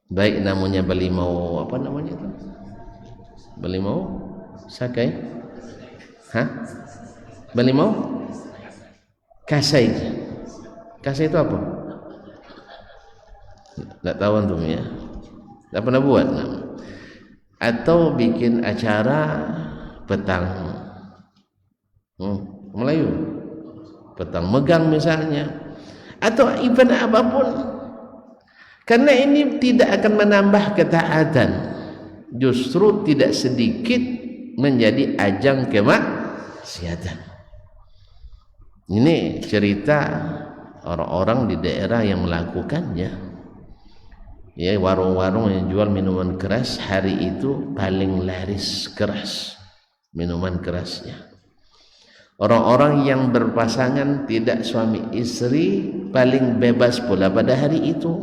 baik namanya Balimau apa namanya itu? Balimau Sakai? Hah? Balimau? Kasai. Kasai itu apa? Nggak tahu antum ya. Nggak pernah buat. Atau bikin acara petang Melayu, petang megang misalnya, atau event apapun, karena ini tidak akan menambah ketaatan, justru tidak sedikit menjadi ajang kemaksiatan. Ini cerita orang-orang di daerah yang melakukannya. Ya, warung-warung yang jual minuman keras hari itu paling laris keras minuman kerasnya. Orang-orang yang berpasangan tidak suami istri paling bebas pula pada hari itu.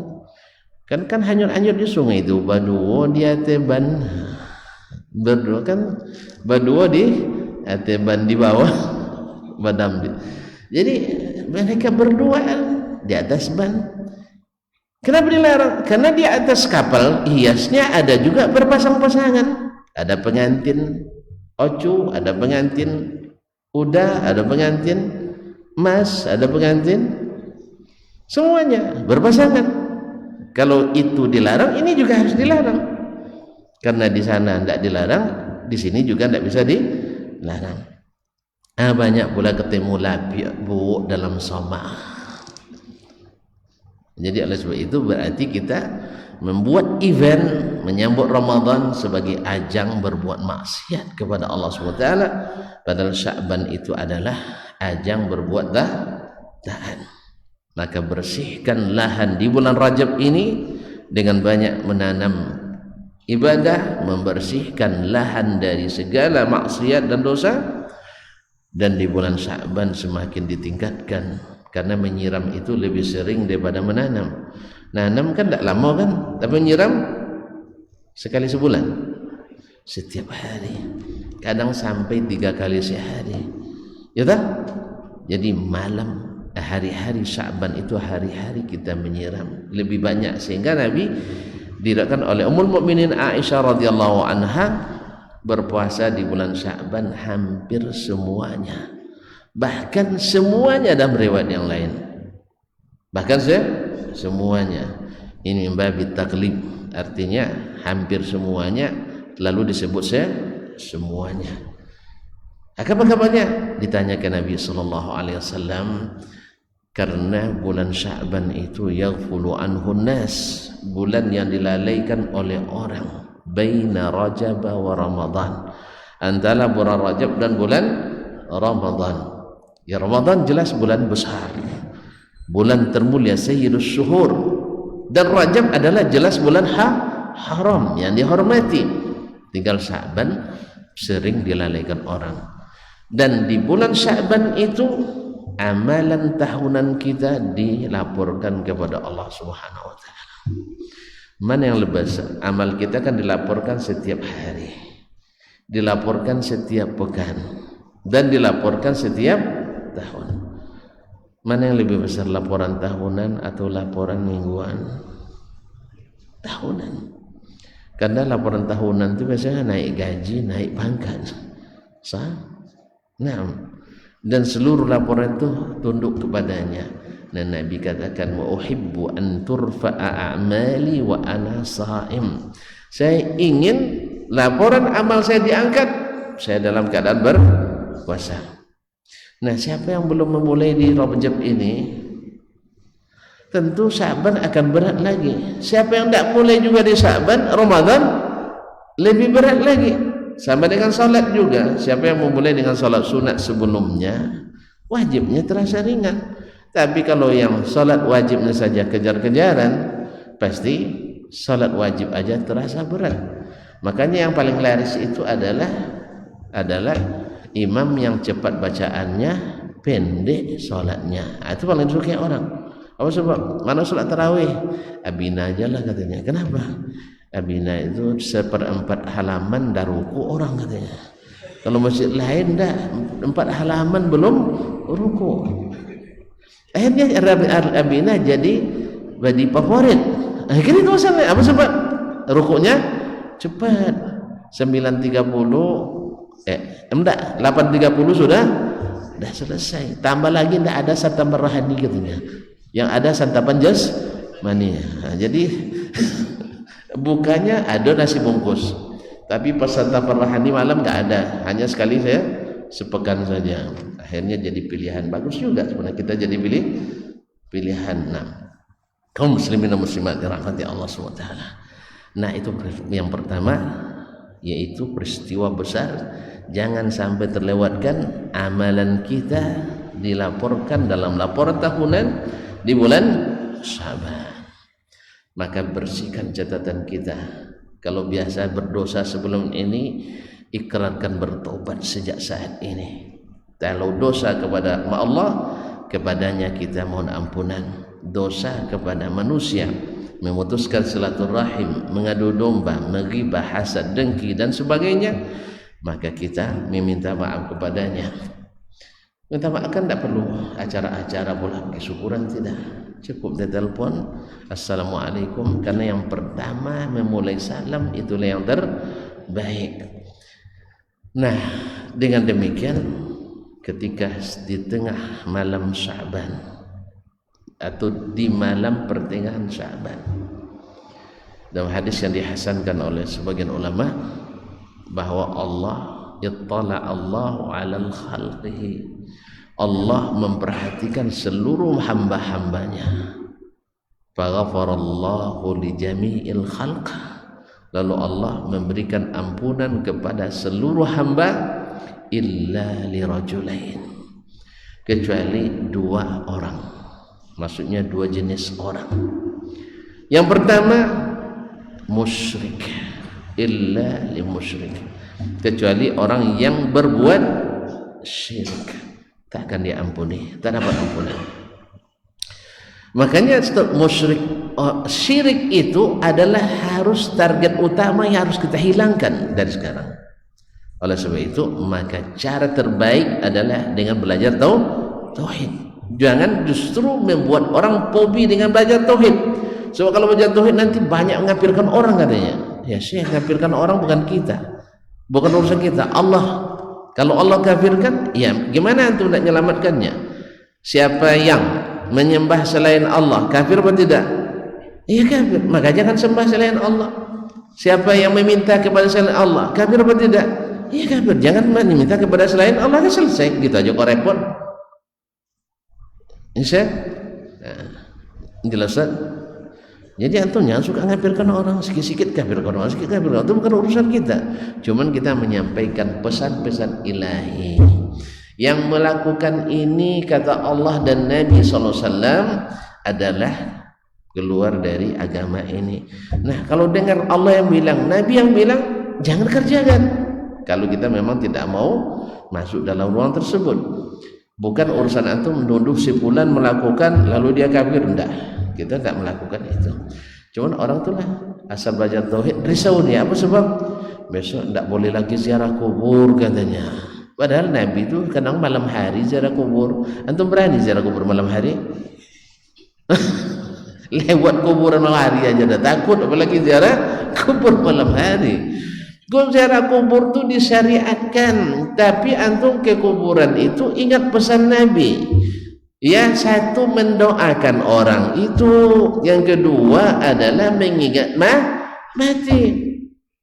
Kan hanyut-hanyut di sungai itu, baduo di ateban, berdua kan baduo di ateban di bawah badam. Jadi mereka berdua di atas ban. Kenapa dilarang? Karena di atas kapal hiasnya ada juga berpasang-pasangan. Ada pengantin ocu, ada pengantin uda, ada pengantin emas, ada pengantin, semuanya berpasangan. Kalau itu dilarang, ini juga harus dilarang. Karena di sana tidak dilarang, di sini juga tidak bisa dilarang. Banyak pula ketemu lapi bu dalam soma. Jadi oleh sebab itu berarti kita membuat event menyambut Ramadan sebagai ajang berbuat maksiat kepada Allah SWT, padahal Sya'ban itu adalah ajang berbuat taat. Maka bersihkan lahan di bulan Rajab ini dengan banyak menanam ibadah, membersihkan lahan dari segala maksiat dan dosa. Dan di bulan Sya'ban semakin ditingkatkan, karena menyiram itu lebih sering daripada menanam. Nanam kan tidak lama kan, tapi menyiram sekali sebulan, setiap hari, kadang sampai 3 kali sehari, ya tak? Jadi malam hari-hari Sya'ban itu hari-hari kita menyiram lebih banyak, sehingga Nabi diriwayatkan oleh Ummul Mukminin Aisyah radhiyallahu anha berpuasa di bulan Sya'ban hampir semuanya, bahkan semuanya dalam riwayat yang lain, bahkan semuanya. Ini membabi taklib, artinya hampir semuanya, lalu disebut semuanya. Apa-apanya ditanyakan Nabi sallallahu alaihi wasallam, karena bulan Sya'ban itu yaghfulu anhu nas, bulan yang dilalaikan oleh orang, baina Rajab wa Ramadan, antara bulan Rajab dan bulan Ramadan. Ya, Ramadan jelas bulan besar, bulan termulia, sayyidus syuhur, dan Rajab adalah jelas bulan haram yang dihormati. Tinggal Sya'ban sering dilalaikan orang. Dan di bulan Sya'ban itu amalan tahunan kita dilaporkan kepada Allah Subhanahu wa taala. Mana yang lebih besar? Amal kita kan dilaporkan setiap hari, dilaporkan setiap pekan, dan dilaporkan setiap tahun. Mana yang lebih besar, laporan tahunan atau laporan mingguan? Tahunan. Karena laporan tahunan itu biasanya naik gaji, naik pangkat. Nah, dan seluruh laporan itu tunduk kepadanya. Dan Nabi katakan, wa uhibbu an turfa'a a'mali wa ana sha'im. Saya ingin laporan amal saya diangkat, saya dalam keadaan berpuasa. Nah, siapa yang belum memulai di Rajab ini, tentu Sya'ban akan berat lagi. Siapa yang tidak mulai juga di Sya'ban, Ramadan lebih berat lagi. Sama dengan salat juga. Siapa yang memulai dengan salat sunat sebelumnya, wajibnya terasa ringan. Tapi kalau yang salat wajibnya saja kejar-kejaran, pasti salat wajib aja terasa berat. Makanya yang paling laris itu adalah imam yang cepat bacaannya, pendek salatnya. Itu paling disukai orang. Apa sebab? Mana salat tarawih? Abina aja lah katanya. Kenapa? Abina itu 1/4 halaman dah ruku orang katanya. Kalau masjid lain dah 4 halaman belum ruku. Akhirnya Abina jadi favorit Akhirnya itu masalah. Apa sebab? Rukuknya cepat. 8.30 sudah selesai. Tambah lagi tidak ada santapan rohani katanya. Yang ada santapan jasmani. Jadi bukanya ada nasi bungkus. Tapi pas santapan rohani malam nggak ada. Hanya sekali saya sepekan saja. Akhirnya jadi pilihan bagus juga sebenarnya kita jadi pilihan. Nah, kaum muslimin dan muslimat dirahmati Allah SWT. Nah, itu yang pertama, yaitu peristiwa besar. Jangan sampai terlewatkan amalan kita dilaporkan dalam laporan tahunan di bulan Sya'ban. Maka bersihkan catatan kita. Kalau biasa berdosa sebelum ini, ikrarkan bertobat sejak saat ini. Kalau dosa kepada Allah, kepadanya kita mohon ampunan. Dosa kepada manusia, memutuskan silaturahim, mengadu domba, menggibah, hasad, dengki dan sebagainya, maka kita meminta maaf kepadanya. Minta maaf kan tidak perlu acara-acara bulan kesyukuran, tidak. Cukup dia telepon, assalamualaikum, karena yang pertama memulai salam itulah yang terbaik. Nah, dengan demikian ketika di tengah malam Sya'ban atau di malam pertengahan Sya'ban, dalam hadis yang dihasankan oleh sebagian ulama bahwa Allah ittala Allahu 'alal khalqihi, Allah memperhatikan seluruh hamba-hambanya. Faghfarallahu li jami'il khalq, lalu Allah memberikan ampunan kepada seluruh hamba illa li rajulain, kecuali dua orang, maksudnya dua jenis orang. Yang pertama musyrik, illa li musyrik, kecuali orang yang berbuat syirik, tak akan diampuni, tak dapat ampunan. Makanya musyrik, syirik itu adalah harus target utama yang harus kita hilangkan dari sekarang. Oleh sebab itu, maka cara terbaik adalah dengan belajar tauhid. Jangan justru membuat orang fobi dengan belajar tauhid. Sebab kalau belajar tauhid nanti banyak mengkafirkan orang katanya. Ya, Syekh, mengkafirkan orang bukan kita, bukan urusan kita. Allah, kalau Allah kafirkan, ya gimana antum nak menyelamatkannya? Siapa yang menyembah selain Allah kafir atau tidak? Iya kafir. Maka jangan sembah selain Allah. Siapa yang meminta kepada selain Allah kafir atau tidak? Iya kafir. Jangan meminta kepada selain Allah, kan selesai. Gitu aja kok repot. Insya jelas. Jadi antum jangan suka ngafirkan orang, sikit-sikit kafirkan orang, sikit kafirkan orang. Itu bukan urusan kita. Cuman kita menyampaikan pesan-pesan ilahi. Yang melakukan ini kata Allah dan Nabi SAW adalah keluar dari agama ini. Nah, kalau dengar Allah yang bilang, Nabi yang bilang, jangan kerjakan. Kalau kita memang tidak mau masuk dalam ruang tersebut. Bukan urusan antum menuduh si fulan melakukan lalu dia kafir, enggak. Kita tidak melakukan itu. Cuman orang itulah asal belajar tauhid risau dia. Apa sebab? Besok tidak boleh lagi ziarah kubur katanya. Padahal Nabi itu kadang malam hari ziarah kubur. Antum berani ziarah kubur malam hari? Lewat kuburan malam hari aja dah takut, apalagi ziarah kubur malam hari. Ziarah kubur itu disyariatkan, tapi antum ke kuburan itu ingat pesan Nabi. Ya, satu mendoakan orang itu, yang kedua adalah mengingat mati.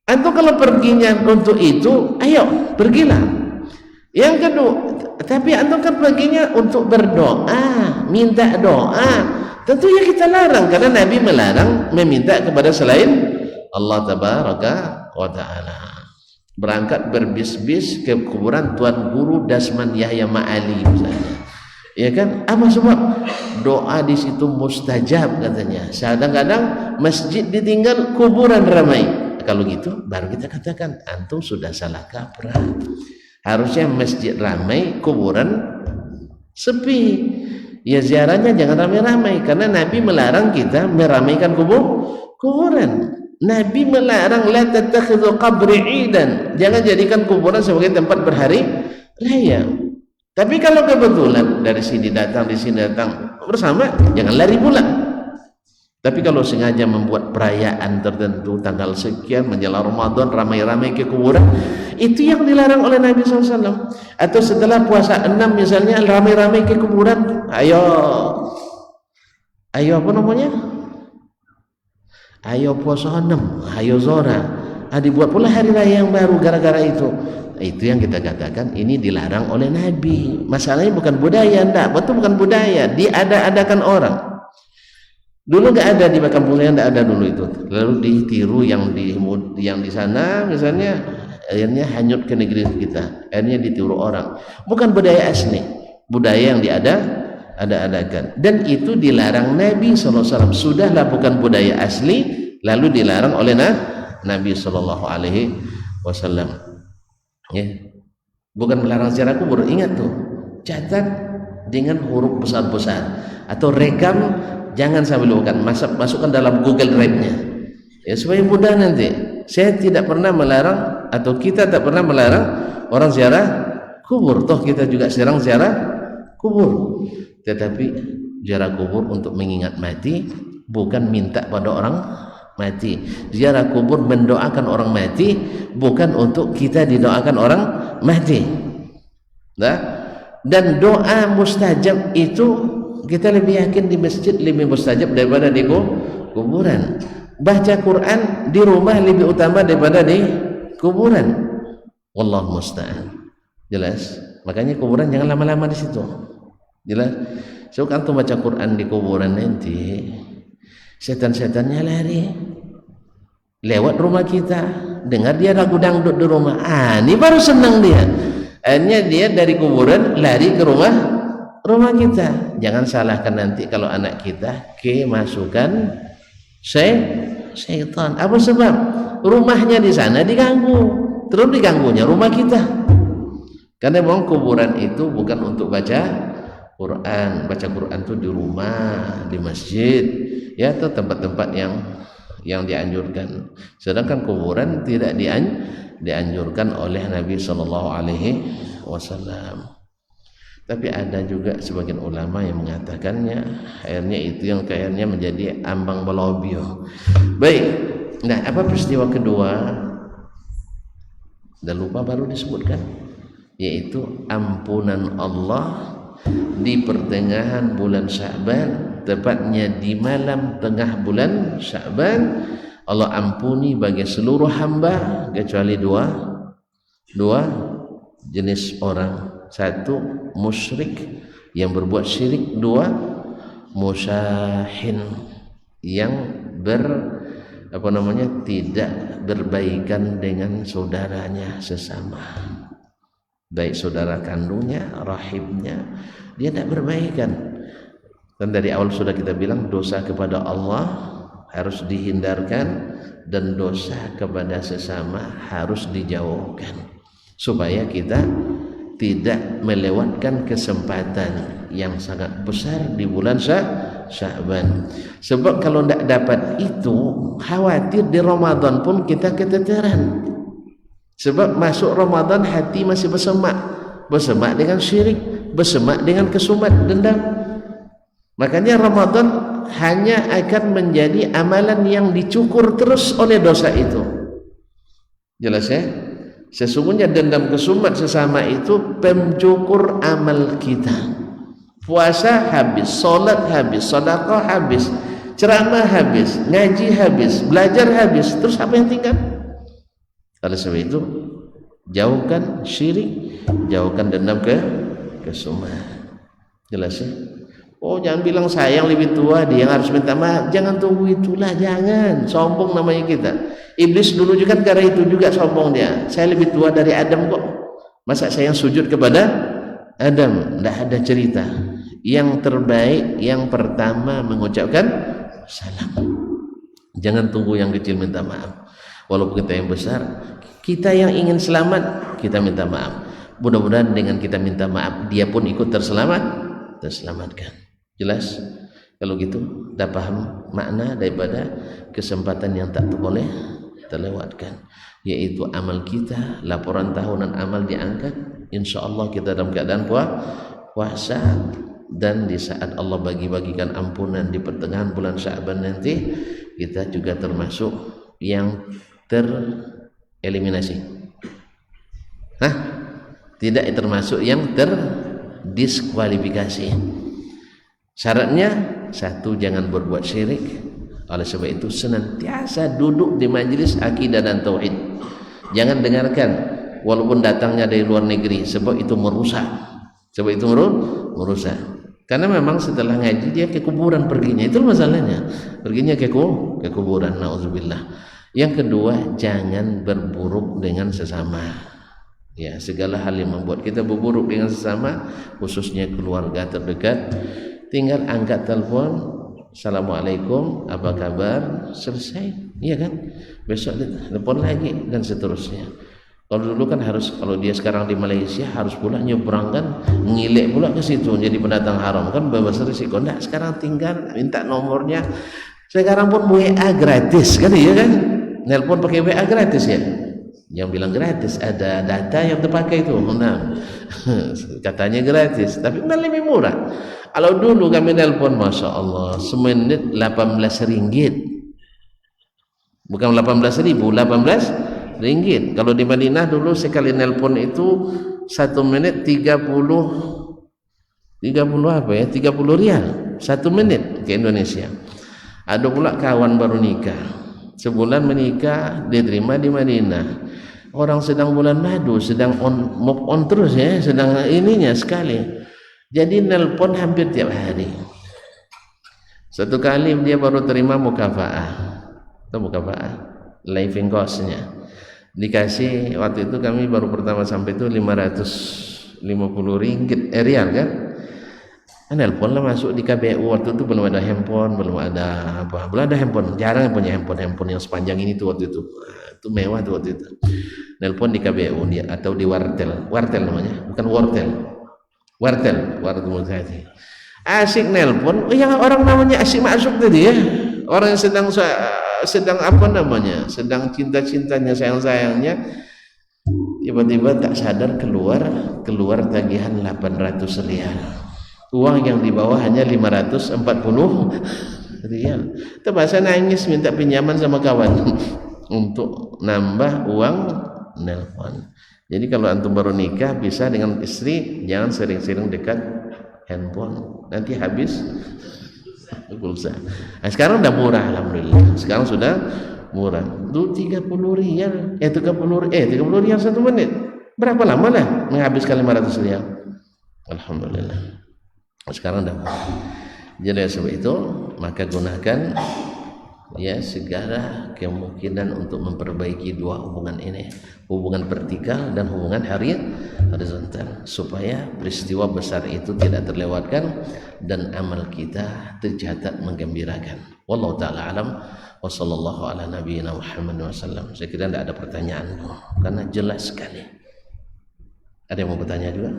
Antum kalau perginya untuk itu, ayo pergilah. Yang kedua, tapi antum kan perginya untuk berdoa, minta doa. Tentunya kita larang, karena Nabi melarang meminta kepada selain Allah Tabaraka wa Ta'ala. Berangkat berbis-bis ke kuburan Tuan Guru Dasman Yahya Ma'ali misalnya, ya kan? Apa sebab? Doa di situ mustajab katanya. Kadang-kadang masjid ditinggal, kuburan ramai. Kalau gitu baru kita katakan antum sudah salah kaprah. Harusnya masjid ramai, kuburan sepi. Ya ziarahnya jangan ramai-ramai, karena Nabi melarang kita meramaikan kuburan. Nabi melarang la tattakhidhu qabri 'idan, jangan jadikan kuburan sebagai tempat berhari raya. Tapi kalau kebetulan dari sini datang, di sini datang bersama, jangan lari pula. Tapi kalau sengaja membuat perayaan tertentu tanggal sekian menjelang Ramadan ramai-ramai ke kuburan, itu yang dilarang oleh Nabi SAW. Atau setelah puasa 6 misalnya ramai-ramai ke kuburan, ayo apa namanya, ayo puasa 6, ayo Zora, dibuat pula hari raya yang baru gara-gara itu. Itu yang kita katakan ini dilarang oleh Nabi. Masalahnya bukan budaya, enggak, betul bukan budaya, diada-adakan orang. Dulu nggak ada di Kampung Layan, nggak ada dulu itu. Lalu ditiru yang di sana misalnya, akhirnya hanyut ke negeri kita. Akhirnya ditiru orang. Bukan budaya asli, budaya yang diada-adakan. Dan itu dilarang Nabi SAW. Sudahlah bukan budaya asli, lalu dilarang oleh Nabi SAW. Ya, bukan melarang secara kubur. Ingat tuh, catat dengan huruf besar-besar atau rekam. Jangan sampai lupakan, masukkan dalam Google Drive-nya ya, supaya mudah nanti. Saya tidak pernah melarang, atau kita tak pernah melarang orang ziarah kubur, toh kita juga sedang ziarah kubur. Tetapi ziarah kubur untuk mengingat mati, bukan minta pada orang mati. Ziarah kubur mendoakan orang mati, bukan untuk kita didoakan orang mati. Nah, dan doa mustajab itu kita lebih yakin di masjid lebih mustajab daripada di kuburan. Baca Quran di rumah lebih utama daripada di kuburan. Wallahu musta'an. Jelas? Makanya kuburan jangan lama-lama di situ. Jelas? So antum baca Quran di kuburan nanti, setan-setannya lari lewat rumah kita, dengar dia lagu dangdut di rumah. Ini baru senang dia. Akhirnya dia dari kuburan lari ke rumah kita. Jangan salahkan nanti kalau anak kita kemasukan syaitan. Apa sebab? Rumahnya di sana diganggu, terus diganggunya rumah kita. Karena memang kuburan itu bukan untuk baca Quran. Baca Quran itu di rumah, di masjid, ya, atau tempat-tempat yang dianjurkan. Sedangkan kuburan tidak dianjurkan oleh Nabi SAW. Tapi ada juga sebagian ulama yang mengatakannya, akhirnya itu yang kayaknya menjadi ambang balobio. Baik, nah apa peristiwa kedua? Dan lupa baru disebutkan, yaitu ampunan Allah di pertengahan bulan Sya'ban, tepatnya di malam tengah bulan Sya'ban. Allah ampuni bagi seluruh hamba kecuali dua jenis orang. Satu, musyrik yang berbuat syirik. Dua, musyahin yang tidak berbaikan dengan saudaranya sesama, baik saudara kandungnya, rahimnya, dia tidak berbaikan. Dan dari awal sudah kita bilang, dosa kepada Allah harus dihindarkan dan dosa kepada sesama harus dijauhkan, supaya kita tidak melewatkan kesempatan yang sangat besar di bulan Sya'ban. Sebab kalau tidak dapat itu, khawatir di Ramadan pun kita keteteran. Sebab masuk Ramadan hati masih bersemak dengan syirik, bersemak dengan kesumat dendam. Makanya Ramadan hanya akan menjadi amalan yang dicukur terus oleh dosa itu. Jelas ya? Sesungguhnya dendam kesumat sesama itu pencukur amal kita. Puasa habis, solat habis, sedekah habis, ceramah habis, ngaji habis, belajar habis, terus apa yang tinggal? Oleh sebab itu, jauhkan syirik, jauhkan dendam kesumat. Jelas ya? Oh, jangan bilang sayang lebih tua, dia yang harus minta maaf. Jangan tunggu itulah, jangan. Sombong namanya kita. Iblis dulu juga karena itu juga sombong dia. Saya lebih tua dari Adam kok. Masa saya yang sujud kepada Adam? Tidak ada cerita. Yang terbaik, yang pertama mengucapkan salam. Jangan tunggu yang kecil minta maaf. Walaupun kita yang besar, kita yang ingin selamat, kita minta maaf. Mudah-mudahan dengan kita minta maaf, dia pun ikut terselamatkan. Jelas? Kalau gitu dah paham makna daripada kesempatan yang tak boleh terlewatkan, yaitu amal kita. Laporan tahunan amal diangkat, insya Allah kita dalam keadaan puasa. dan di saat Allah bagi-bagikan ampunan di pertengahan bulan Sya'ban nanti, kita juga termasuk yang tereliminasi. Tidak termasuk yang terdiskualifikasi. Syaratnya satu, jangan berbuat syirik. Oleh sebab itu senantiasa duduk di majelis akidah dan tauhid. Jangan dengarkan walaupun datangnya dari luar negeri, sebab itu merusak. Karena memang setelah ngaji dia ke kuburan perginya, itu masalahnya. Perginya ke kuburan, nauzubillah. Yang kedua, jangan berburuk dengan sesama. Ya, segala hal yang membuat kita berburuk dengan sesama, khususnya keluarga terdekat, tinggal angkat telepon, assalamualaikum, apa kabar, selesai, iya kan? Besok telepon lagi dan seterusnya. Kalau dulu kan harus, kalau dia sekarang di Malaysia harus pula nyebrang kan, ngilek pula ke situ jadi pendatang haram, kan bebas risiko. Nah, sekarang tinggal minta nomornya. Sekarang pun WA gratis kan, iya kan? Nelpon pakai WA gratis ya. Yang bilang gratis, ada data yang terpakai itu. Nah, katanya gratis, tapi lebih murah. Kalau dulu kami nelpon, masya Allah, semenit 18 ringgit. Bukan 18.000, 18 ringgit. Kalau di Madinah dulu sekali nelpon itu 1 menit 30 apa ya? 30 rial 1 menit ke Indonesia. Ada pula kawan baru nikah, sebulan menikah, diterima di Madinah. Orang sedang bulan madu, sedang move on terus ya, sedang ininya sekali. Jadi nelpon hampir tiap hari. Satu kali dia baru terima mukafaah. Atau mukafaah, living cost-nya. Dikasih, waktu itu kami baru pertama sampai itu 550 ringgit rial kan. Nelpon lah, masuk di KBU. Waktu itu belum ada handphone, belum ada handphone, jarang punya handphone yang sepanjang ini tuh waktu itu. Itu mewah tuh waktu itu. Nelpon di KBU dia, atau di wartel namanya, bukan wartel asik nelpon. Yang orang namanya asik masuk tadi ya, orang yang sedang apa namanya, sedang cinta-cintanya, sayang-sayangnya, tiba-tiba tak sadar keluar tagihan 800 rial. Uang yang dibawa hanya 540 rial. Terpaksa nangis minta pinjaman sama kawan untuk nambah uang nelpon. Jadi kalau antum baru nikah, bisa dengan istri jangan sering-sering dekat handphone, nanti habis pulsa. Nah, sekarang udah murah, alhamdulillah. Sekarang sudah murah. Dulu 30 rial, 30 rial 1 menit. Berapa lama lah menghabiskan 500 rial? Alhamdulillah. Sekarang udah murah. Jadi sebab itu maka gunakan ya segala kemungkinan untuk memperbaiki dua hubungan ini, hubungan vertikal dan hubungan horizontal, supaya peristiwa besar itu tidak terlewatkan dan amal kita tercatat menggembirakan. Wallahu taala alam wa sallallahu ala nabiyyina Muhammad wasallam. Saya kira tidak ada pertanyaan karena jelas sekali. Ada yang mau bertanya juga?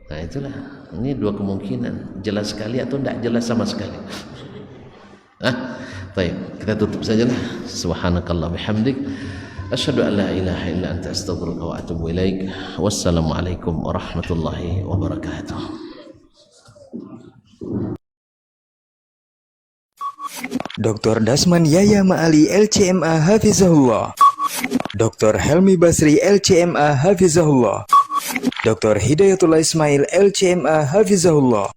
Nah itulah, ini dua kemungkinan, jelas sekali atau tidak jelas sama sekali. Baik, kita tutup sajalah. Subhanakallah bihamdik, asyhadu an la ilaha illa anta, astaghfiruka wa atubu ilaik. Wassalamualaikum warahmatullahi wabarakatuh. Dr. Dasman Yaya Ma'ali LCMA Hafizahullah, Dr. Helmi Basri LCMA Hafizahullah, Dr. Hidayatullah Ismail LCMA Hafizahullah.